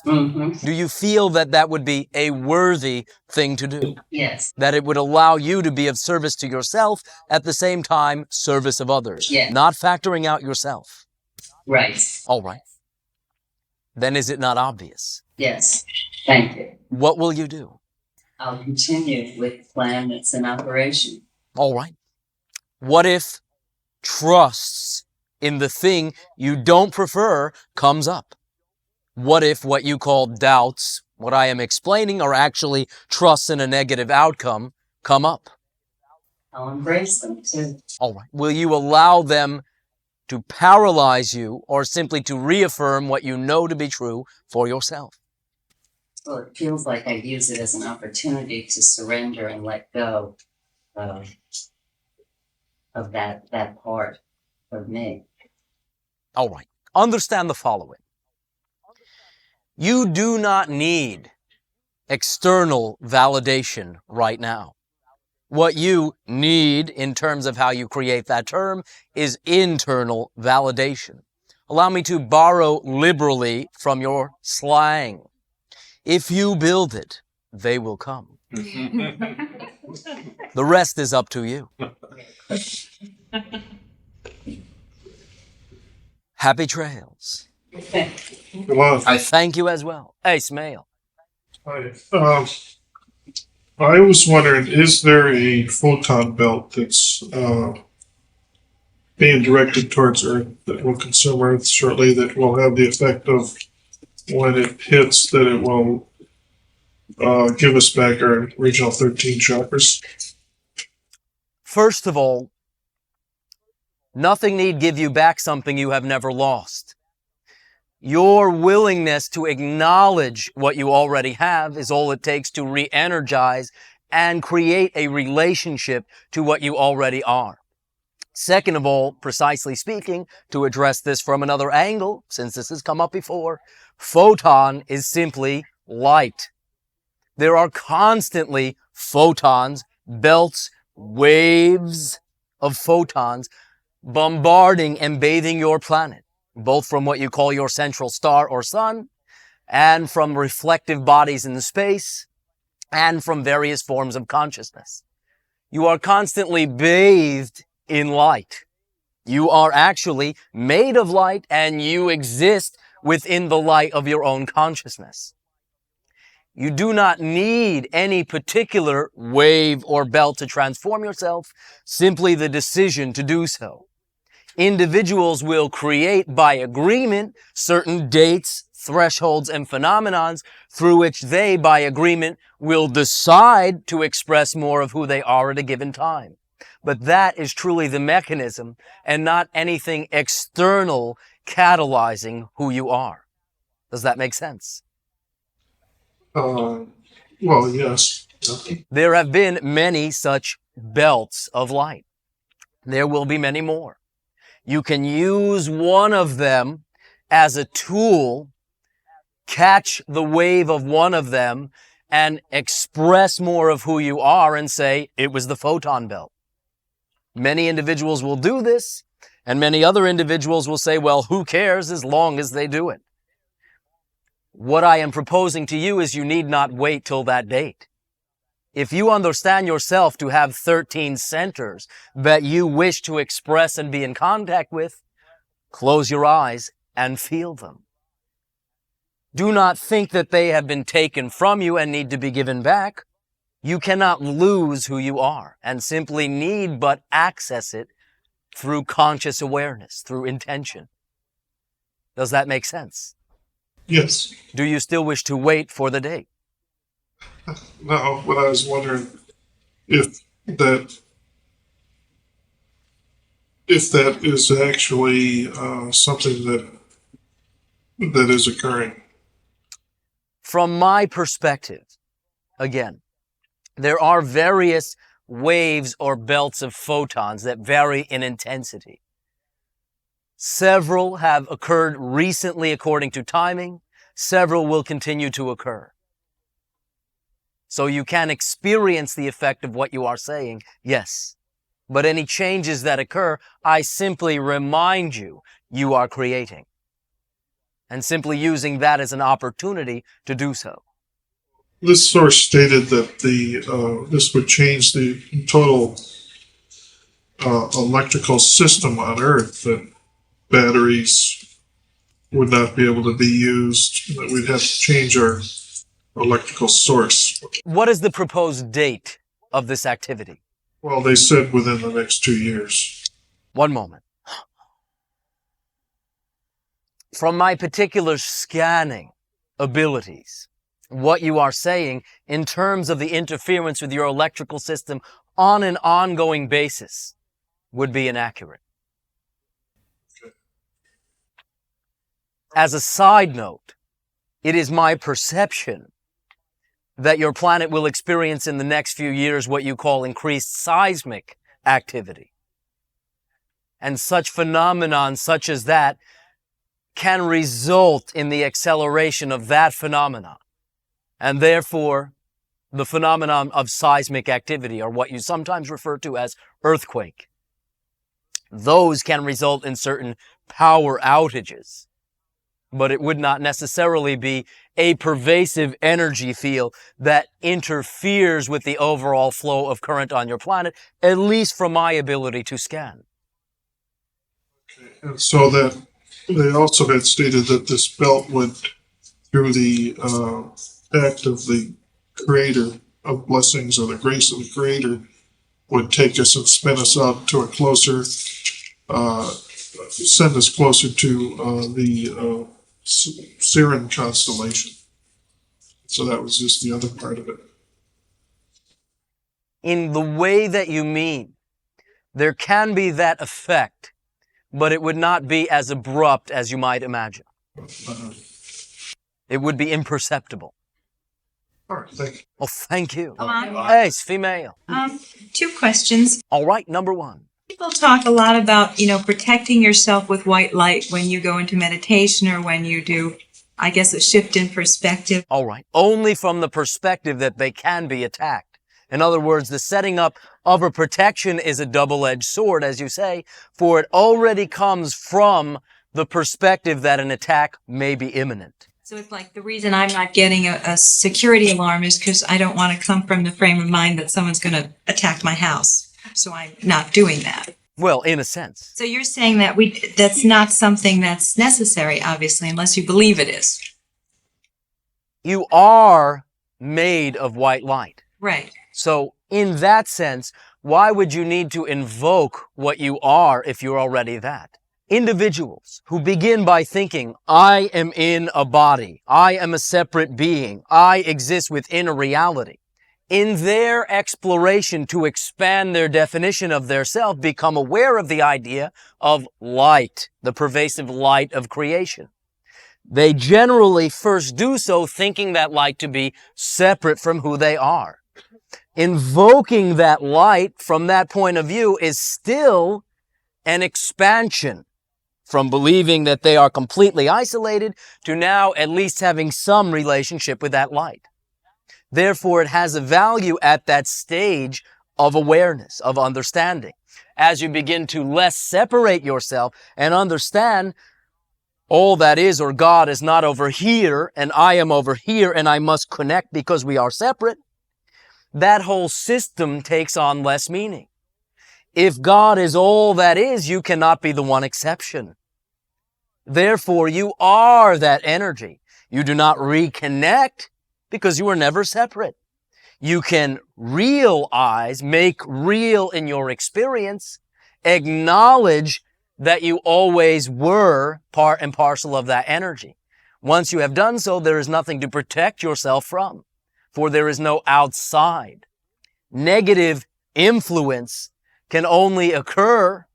Mm-hmm. Do you feel that that would be a worthy thing to do? Yes. That it would allow you to be of service to yourself, at the same time, service of others? Yes. Not factoring out yourself. Right. All right. Then is it not obvious? Yes. Thank you. What will you do? I'll continue with the plan that's in operation. All right. What if trusts in the thing you don't prefer comes up? What if what you call doubts, what I am explaining, are actually trusts in a negative outcome, come up? I'll embrace them too. All right. Will you allow them to paralyze you, or simply to reaffirm what you know to be true for yourself? Well, it feels like I use it as an opportunity to surrender and let go of that part of me. All right. Understand the following. You do not need external validation right now. What you need, in terms of how you create that term, is internal validation. Allow me to borrow liberally from your slang. If you build it, they will come. The rest is up to you. Happy trails. Well, I thank you as well. Hey, Smail. I was wondering, is there a photon belt that's being directed towards Earth that will consume Earth shortly, that will have the effect of, when it hits, that it will give us back our original 13 chakras? First of all, nothing need give you back something you have never lost. Your willingness to acknowledge what you already have is all it takes to re-energize and create a relationship to what you already are. Second of all, precisely speaking, to address this from another angle, since this has come up before, photon is simply light. There are constantly photons, belts, waves of photons bombarding and bathing your planet, both from what you call your central star or sun, and from reflective bodies in the space, and from various forms of consciousness. You are constantly bathed in light. You are actually made of light, and you exist within the light of your own consciousness. You do not need any particular wave or belt to transform yourself, simply the decision to do so. Individuals will create by agreement certain dates, thresholds, and phenomenons through which they, by agreement, will decide to express more of who they are at a given time. But that is truly the mechanism, and not anything external catalyzing who you are. Does that make sense? Well, yes. There have been many such belts of light. There will be many more. You can use one of them as a tool, catch the wave of one of them, and express more of who you are and say, it was the photon belt. Many individuals will do this, and many other individuals will say, well, who cares as long as they do it? What I am proposing to you is you need not wait till that date. If you understand yourself to have 13 centers that you wish to express and be in contact with, close your eyes and feel them. Do not think that they have been taken from you and need to be given back. You cannot lose who you are, and simply need but access it through conscious awareness, through intention. Does that make sense? Yes. Do you still wish to wait for the date? No, but I was wondering, if that is actually something that is occurring. From my perspective, again, there are various waves or belts of photons that vary in intensity. Several have occurred recently according to timing. Several will continue to occur. So you can experience the effect of what you are saying, yes. But any changes that occur, I simply remind you, you are creating. And simply using that as an opportunity to do so. This source stated that this would change the total electrical system on Earth, that batteries would not be able to be used, that we'd have to change our electrical source. What is the proposed date of this activity? Well, they said within the next 2 years. One moment. From my particular scanning abilities, what you are saying in terms of the interference with your electrical system on an ongoing basis would be inaccurate. As a side note, it is my perception that your planet will experience in the next few years what you call increased seismic activity. And such phenomenon such as that can result in the acceleration of that phenomenon. And therefore, the phenomenon of seismic activity, or what you sometimes refer to as earthquake. Those can result in certain power outages, but it would not necessarily be a pervasive energy field that interferes with the overall flow of current on your planet, at least from my ability to scan. And so that they also had stated that this belt would, through the act of the Creator of blessings or the grace of the Creator, would take us and spin us up to a closer, send us closer to the Siren constellation. So that was just the other part of it. In the way that you mean, there can be that effect, but it would not be as abrupt as you might imagine. It would be imperceptible. All right, thank you. Oh, thank you. Alon? Hey, it's female. 2 questions. All right, number 1. People talk a lot about, protecting yourself with white light when you go into meditation or when you do, I guess, a shift in perspective. All right. Only from the perspective that they can be attacked. In other words, the setting up of a protection is a double-edged sword, as you say, for it already comes from the perspective that an attack may be imminent. So it's like the reason I'm not getting a security alarm is because I don't want to come from the frame of mind that someone's going to attack my house. So I'm not doing that. Well, in a sense. So you're saying that that's not something that's necessary, obviously, unless you believe it is. You are made of white light. Right. So in that sense, why would you need to invoke what you are if you're already that? Individuals who begin by thinking, I am in a body, I am a separate being, I exist within a reality, in their exploration to expand their definition of their self, become aware of the idea of light, the pervasive light of creation. They generally first do so thinking that light to be separate from who they are. Invoking that light from that point of view is still an expansion from believing that they are completely isolated to now at least having some relationship with that light. Therefore, it has a value at that stage of awareness, of understanding. As you begin to less separate yourself and understand all that is, or God is not over here and I am over here and I must connect because we are separate, that whole system takes on less meaning. If God is all that is, you cannot be the one exception. Therefore, you are that energy. You do not reconnect because you were never separate. You can realize, make real in your experience, acknowledge that you always were part and parcel of that energy. Once you have done so, there is nothing to protect yourself from, for there is no outside. Negative influence can only occur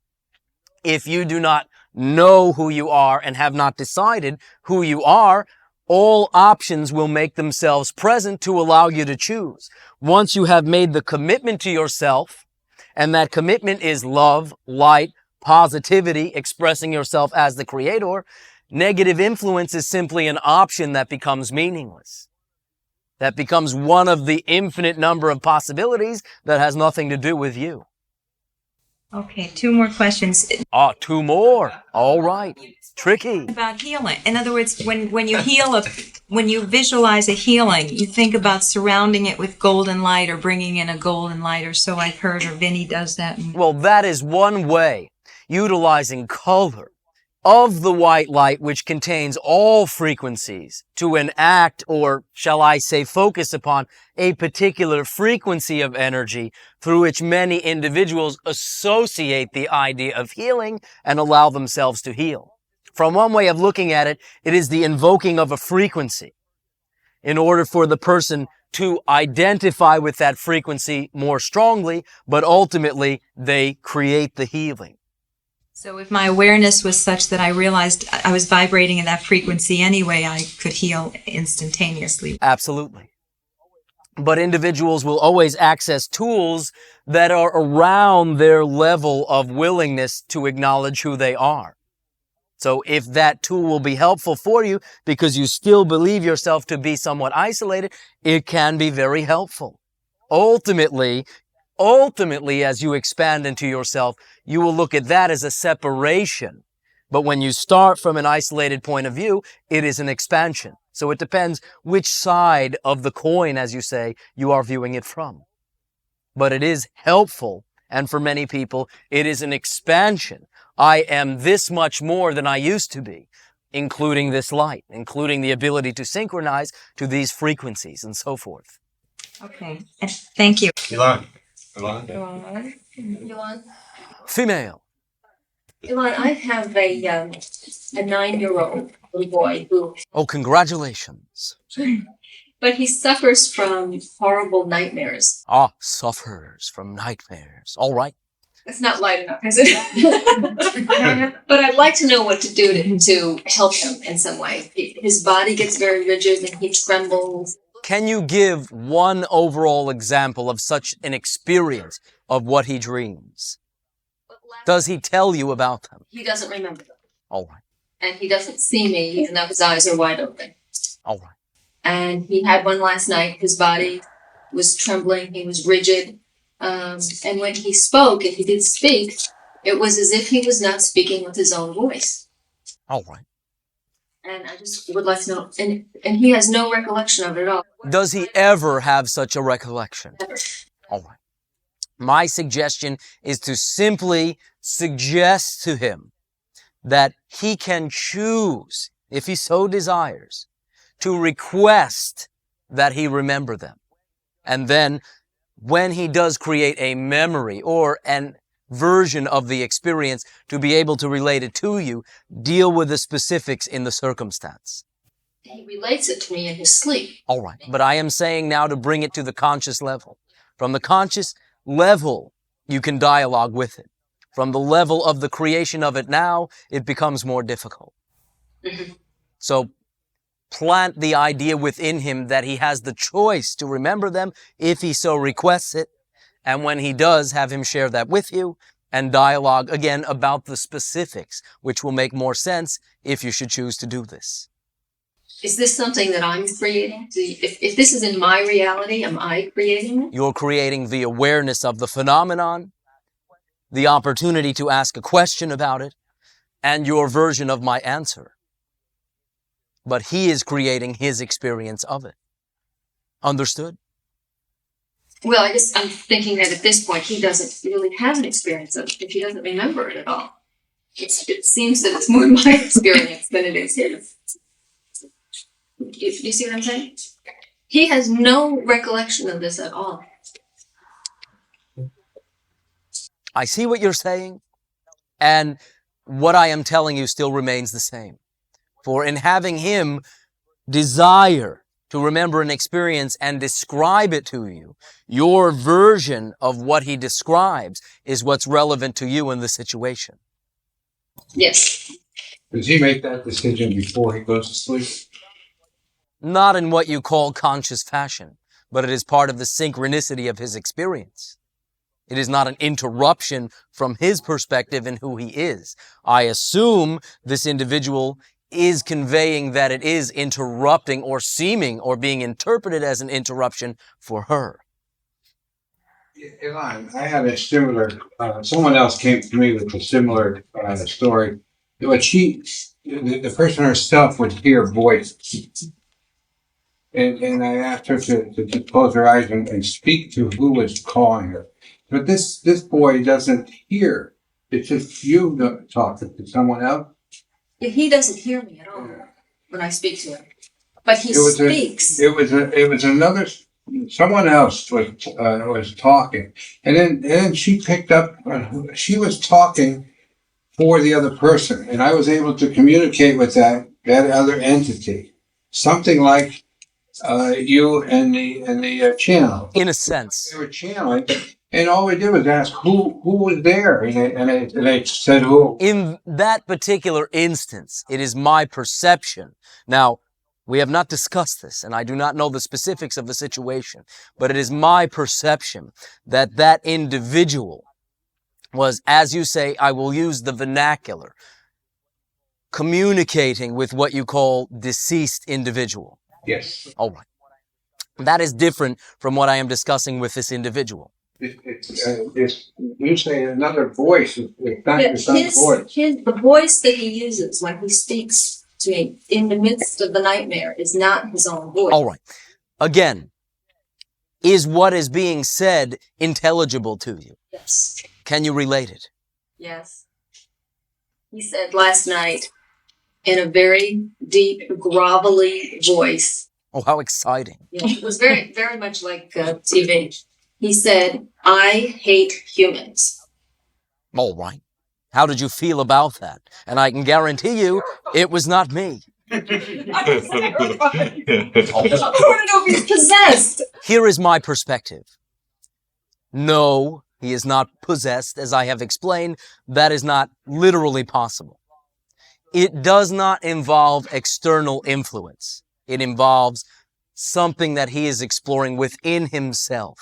if you do not know who you are and have not decided who you are. All options will make themselves present to allow you to choose. Once you have made the commitment to yourself, and that commitment is love, light, positivity, expressing yourself as the creator, negative influence is simply an option that becomes meaningless. That becomes one of the infinite number of possibilities that has nothing to do with you. Okay, 2 more questions. 2 more. All right. Tricky. About healing. In other words, when you heal when you visualize a healing, you think about surrounding it with golden light or bringing in a golden light, or so I've heard, or Vinny does that. Well, that is one way, utilizing color of the white light, which contains all frequencies, to enact, or shall I say focus upon, a particular frequency of energy through which many individuals associate the idea of healing and allow themselves to heal. From one way of looking at it, it is the invoking of a frequency in order for the person to identify with that frequency more strongly, but ultimately they create the healing. So if my awareness was such that I realized I was vibrating in that frequency anyway, I could heal instantaneously. Absolutely. But individuals will always access tools that are around their level of willingness to acknowledge who they are. So if that tool will be helpful for you because you still believe yourself to be somewhat isolated, it can be very helpful. Ultimately, as you expand into yourself, you will look at that as a separation. But when you start from an isolated point of view, it is an expansion. So it depends which side of the coin, as you say, you are viewing it from. But it is helpful, and for many people, it is an expansion. I am this much more than I used to be, including this light, including the ability to synchronize to these frequencies and so forth. Okay, thank you. Elan. Female. Elan, I have a 9-year-old little boy who. Oh, congratulations. But he suffers from horrible nightmares. Suffers from nightmares. All right. That's not light enough, is it? But I'd like to know what to do to help him in some way. His body gets very rigid and he trembles. Can you give one overall example of such an experience of what he dreams? Does he tell you about them? He doesn't remember them. All right. And he doesn't see me, even though his eyes are wide open. All right. And he had one last night. His body was trembling. He was rigid. And when he spoke, and he did speak, it was as if he was not speaking with his own voice. All right. And I just would like to know, and he has no recollection of it at all. Does he ever have such a recollection? Never. All right. My suggestion is to simply suggest to him that he can choose, if he so desires, to request that he remember them. And then when he does create a memory or an version of the experience to be able to relate it to you, deal with the specifics in the circumstance. He relates it to me in his sleep. All right. But I am saying now to bring it to the conscious level. From the conscious level, you can dialogue with it. From the level of the creation of it now, it becomes more difficult. Mm-hmm. So plant the idea within him that he has the choice to remember them if he so requests it. And when he does, have him share that with you and dialogue again about the specifics, which will make more sense if you should choose to do this. Is this something that I'm creating? If this is in my reality, am I creating it? You're creating the awareness of the phenomenon, the opportunity to ask a question about it, and your version of my answer. But he is creating his experience of it. Understood? Well, I'm thinking that at this point, he doesn't really have an experience of it if he doesn't remember it at all. It seems that it's more my experience than it is his. Do you see what I'm saying? He has no recollection of this at all. I see what you're saying, and what I am telling you still remains the same. For in having him desire to remember an experience and describe it to you, your version of what he describes is what's relevant to you in the situation. Yes. Does he make that decision before he goes to sleep? Not in what you call conscious fashion, but it is part of the synchronicity of his experience. It is not an interruption from his perspective in who he is. I assume this individual is conveying that it is interrupting or seeming or being interpreted as an interruption for her. Elan, I had a similar, someone else came to me with a similar story. But the person herself would hear voices. And I asked her to close her eyes and speak to who was calling her. But this boy doesn't hear. It's just you talking to someone else. Yeah, he doesn't hear me at all when I speak to him, but he speaks. It was another. Someone else was talking, and then she picked up. She was talking for the other person, and I was able to communicate with that other entity, something like you and the channel. In a sense, they were channeling. And all we did was ask who was there, and they said who. In that particular instance, it is my perception. Now, we have not discussed this, and I do not know the specifics of the situation, but it is my perception that that individual was, as you say, I will use the vernacular, communicating with what you call deceased individual. Yes. All right. That is different from what I am discussing with this individual. You say another voice. It's not your son's voice. The voice that he uses when he speaks to me in the midst of the nightmare is not his own voice. All right. Again, is what is being said intelligible to you? Yes. Can you relate it? Yes. He said last night in a very deep, grovelly voice. Oh, how exciting. Yeah, it was very, very much like TV. He said, I hate humans. All right. How did you feel about that? And I can guarantee you, it was not me. I was terrified. I want to know if he's possessed. Here is my perspective. No, he is not possessed, as I have explained. That is not literally possible. It does not involve external influence. It involves something that he is exploring within himself.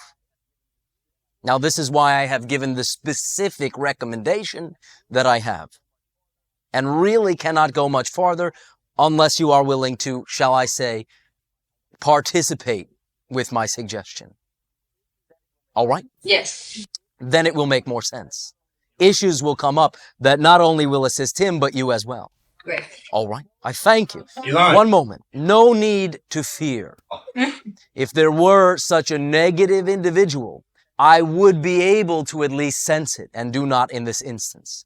Now, this is why I have given the specific recommendation that I have, and really cannot go much farther unless you are willing to, shall I say, participate with my suggestion. All right? Yes. Then it will make more sense. Issues will come up that not only will assist him, but you as well. Great. All right. I thank you. Elan. One moment. No need to fear. If there were such a negative individual, I would be able to at least sense it, and do not in this instance.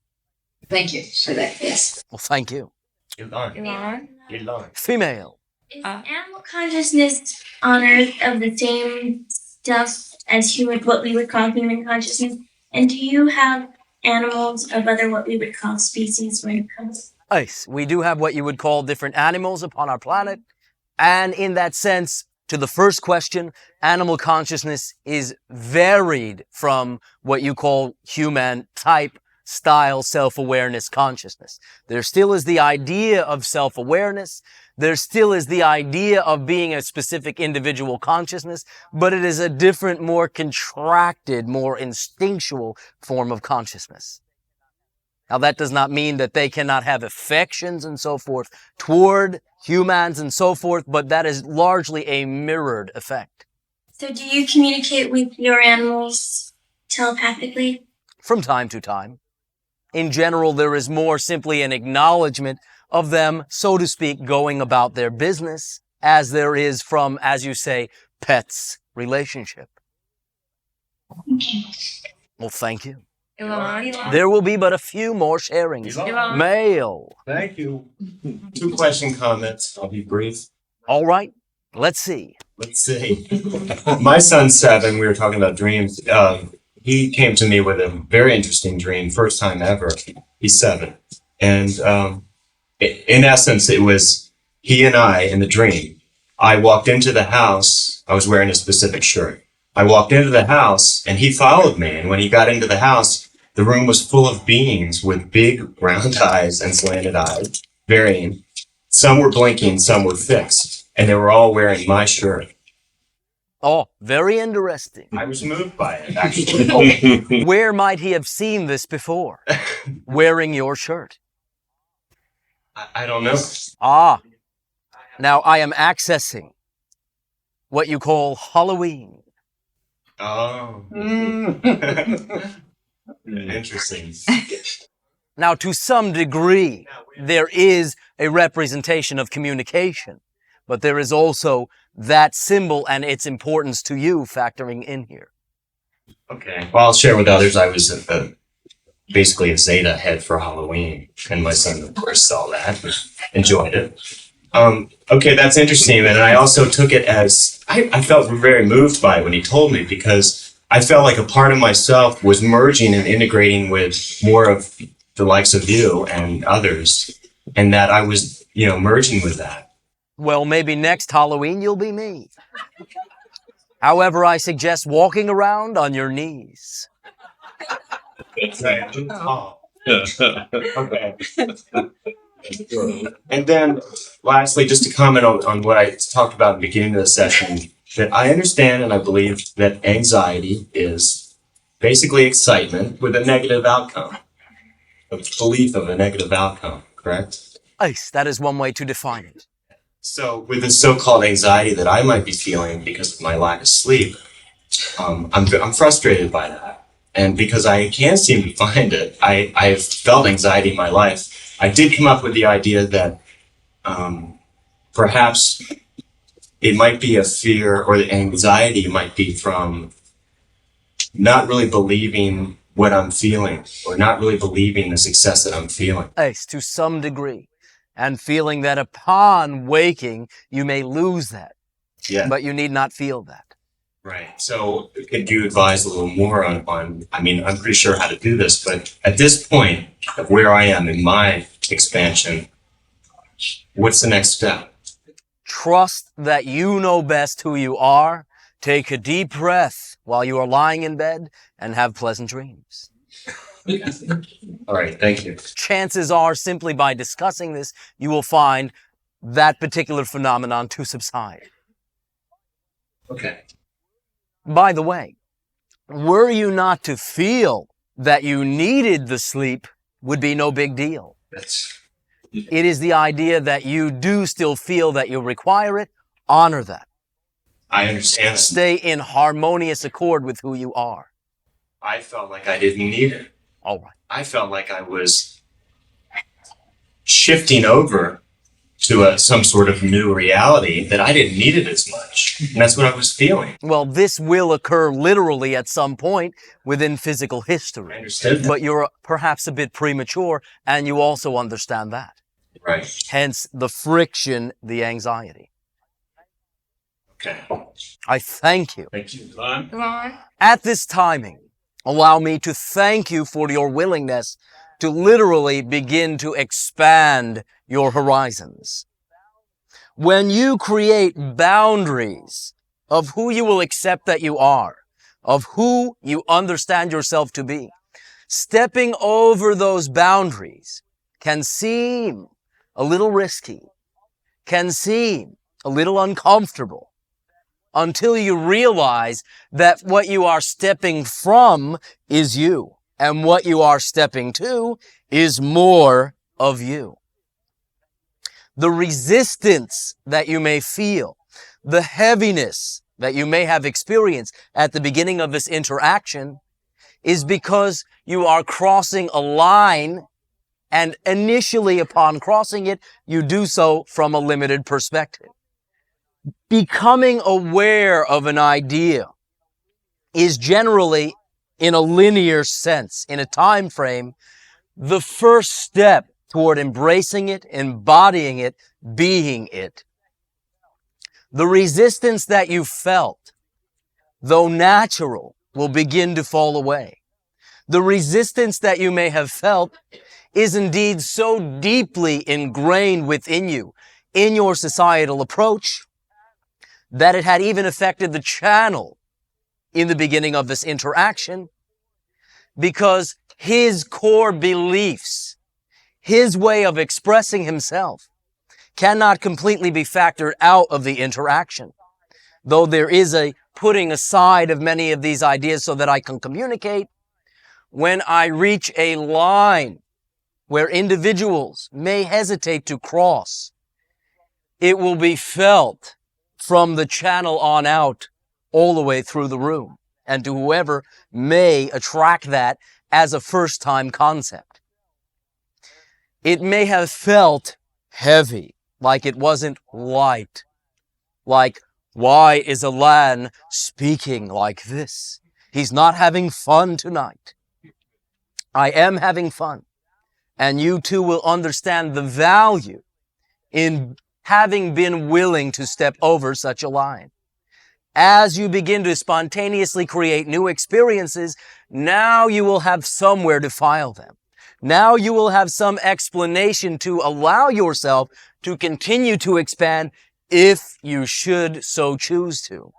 Thank you for that, yes. Well, thank you. Elan. Female. Is animal consciousness on Earth of the same stuff as what we would call human consciousness? And do you have animals of other what we would call species when it comes? Yes, we do have what you would call different animals upon our planet. And in that sense, to the first question, animal consciousness is varied from what you call human type, style, self-awareness consciousness. There still is the idea of self-awareness. There still is the idea of being a specific individual consciousness, but it is a different, more contracted, more instinctual form of consciousness. Now, that does not mean that they cannot have affections and so forth toward humans and so forth, but that is largely a mirrored effect. So do you communicate with your animals telepathically? From time to time. In general, there is more simply an acknowledgement of them, so to speak, going about their business, as there is from, as you say, pets relationship. Okay. Well, thank you. Elan. There will be but a few more sharings. Elan. Male. Thank you. 2 question comments. I'll be brief. All right. Let's see. Let's see. My son's 7. We were talking about dreams. He came to me with a very interesting dream, first time ever. He's 7. And in essence, it was he and I in the dream. I walked into the house. I was wearing a specific shirt. I walked into the house and he followed me. And when he got into the house, the room was full of beings with big round eyes and slanted eyes, varying. Some were blinking, some were fixed, and they were all wearing my shirt. Oh, very interesting. I was moved by it, actually. Where might he have seen this before? Wearing your shirt. I don't know. Ah, now I am accessing what you call Halloween. Oh. Interesting. Now, to some degree, there is a representation of communication, but there is also that symbol and its importance to you factoring in here. Okay. Well, I'll share with others. I was basically a Zeta head for Halloween, and my son, of course, saw that and enjoyed it. Okay, that's interesting. And I also took it as, I felt very moved by it when he told me, because I felt like a part of myself was merging and integrating with more of the likes of you and others, and that I was, merging with that. Well, maybe next Halloween you'll be me. However, I suggest walking around on your knees. Oh. Okay. And then, lastly, just to comment on what I talked about at the beginning of the session, that I understand and I believe that anxiety is basically excitement with a negative outcome, a belief of a negative outcome, correct? Yes, that is one way to define it. So, with the so-called anxiety that I might be feeling because of my lack of sleep, I'm frustrated by that. And because I can't seem to find it, I've felt anxiety in my life. I did come up with the idea that perhaps it might be a fear, or the anxiety might be from not really believing what I'm feeling, or not really believing the success that I'm feeling. Yes, to some degree. And feeling that upon waking, you may lose that. Yeah. But you need not feel that. Right. So could you advise a little more on, I mean, I'm pretty sure how to do this, but at this point of where I am in my expansion, what's the next step? Trust that you know best who you are. Take a deep breath while you are lying in bed and have pleasant dreams. All right. Thank you. Chances are, simply by discussing this, you will find that particular phenomenon to subside. Okay. By the way, were you not to feel that you needed the sleep, would be no big deal. It is the idea that you do still feel that you require it. Honor that. I understand. Stay in harmonious accord with who you are. I felt like I didn't need it. All right. I felt like I was shifting over to some sort of new reality that I didn't need it as much. And that's what I was feeling. Well, this will occur literally at some point within physical history. I understood that. But you're perhaps a bit premature, and you also understand that. Right. Hence the friction, the anxiety. Okay. I thank you. Thank you. At this timing, allow me to thank you for your willingness to literally begin to expand your horizons. When you create boundaries of who you will accept that you are, of who you understand yourself to be, stepping over those boundaries can seem a little risky, can seem a little uncomfortable, until you realize that what you are stepping from is you, and what you are stepping to is more of you. The resistance that you may feel, the heaviness that you may have experienced at the beginning of this interaction is because you are crossing a line, and initially upon crossing it, you do so from a limited perspective. Becoming aware of an idea is generally, in a linear sense, in a time frame, the first step toward embracing it, embodying it, being it. The resistance that you felt, though natural, will begin to fall away. The resistance that you may have felt is indeed so deeply ingrained within you, in your societal approach, that it had even affected the channel in the beginning of this interaction, because his core beliefs, his way of expressing himself, cannot completely be factored out of the interaction. Though there is a putting aside of many of these ideas so that I can communicate, when I reach a line where individuals may hesitate to cross, it will be felt from the channel on out all the way through the room, and to whoever may attract that as a first-time concept. It may have felt heavy, like it wasn't light, like, why is Elan speaking like this? He's not having fun tonight. I am having fun, and you too will understand the value in having been willing to step over such a line. As you begin to spontaneously create new experiences, now you will have somewhere to file them. Now you will have some explanation to allow yourself to continue to expand if you should so choose to.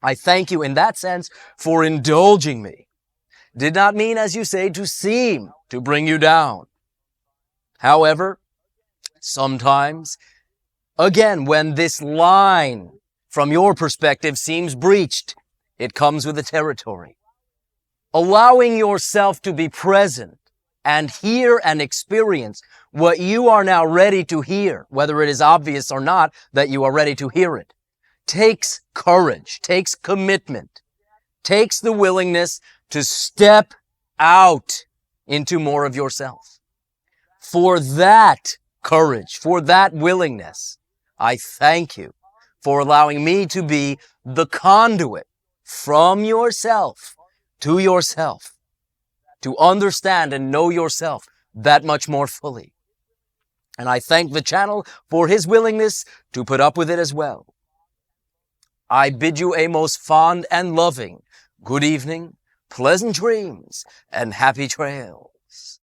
I thank you in that sense for indulging me. Did not mean, as you say, to seem to bring you down. However, sometimes, again, when this line from your perspective seems breached, it comes with the territory. Allowing yourself to be present and hear and experience what you are now ready to hear, whether it is obvious or not that you are ready to hear it, takes courage, takes commitment, takes the willingness to step out into more of yourself. For that courage, for that willingness, I thank you for allowing me to be the conduit from yourself to yourself, to understand and know yourself that much more fully. And I thank the channel for his willingness to put up with it as well. I bid you a most fond and loving good evening, pleasant dreams, and happy trails.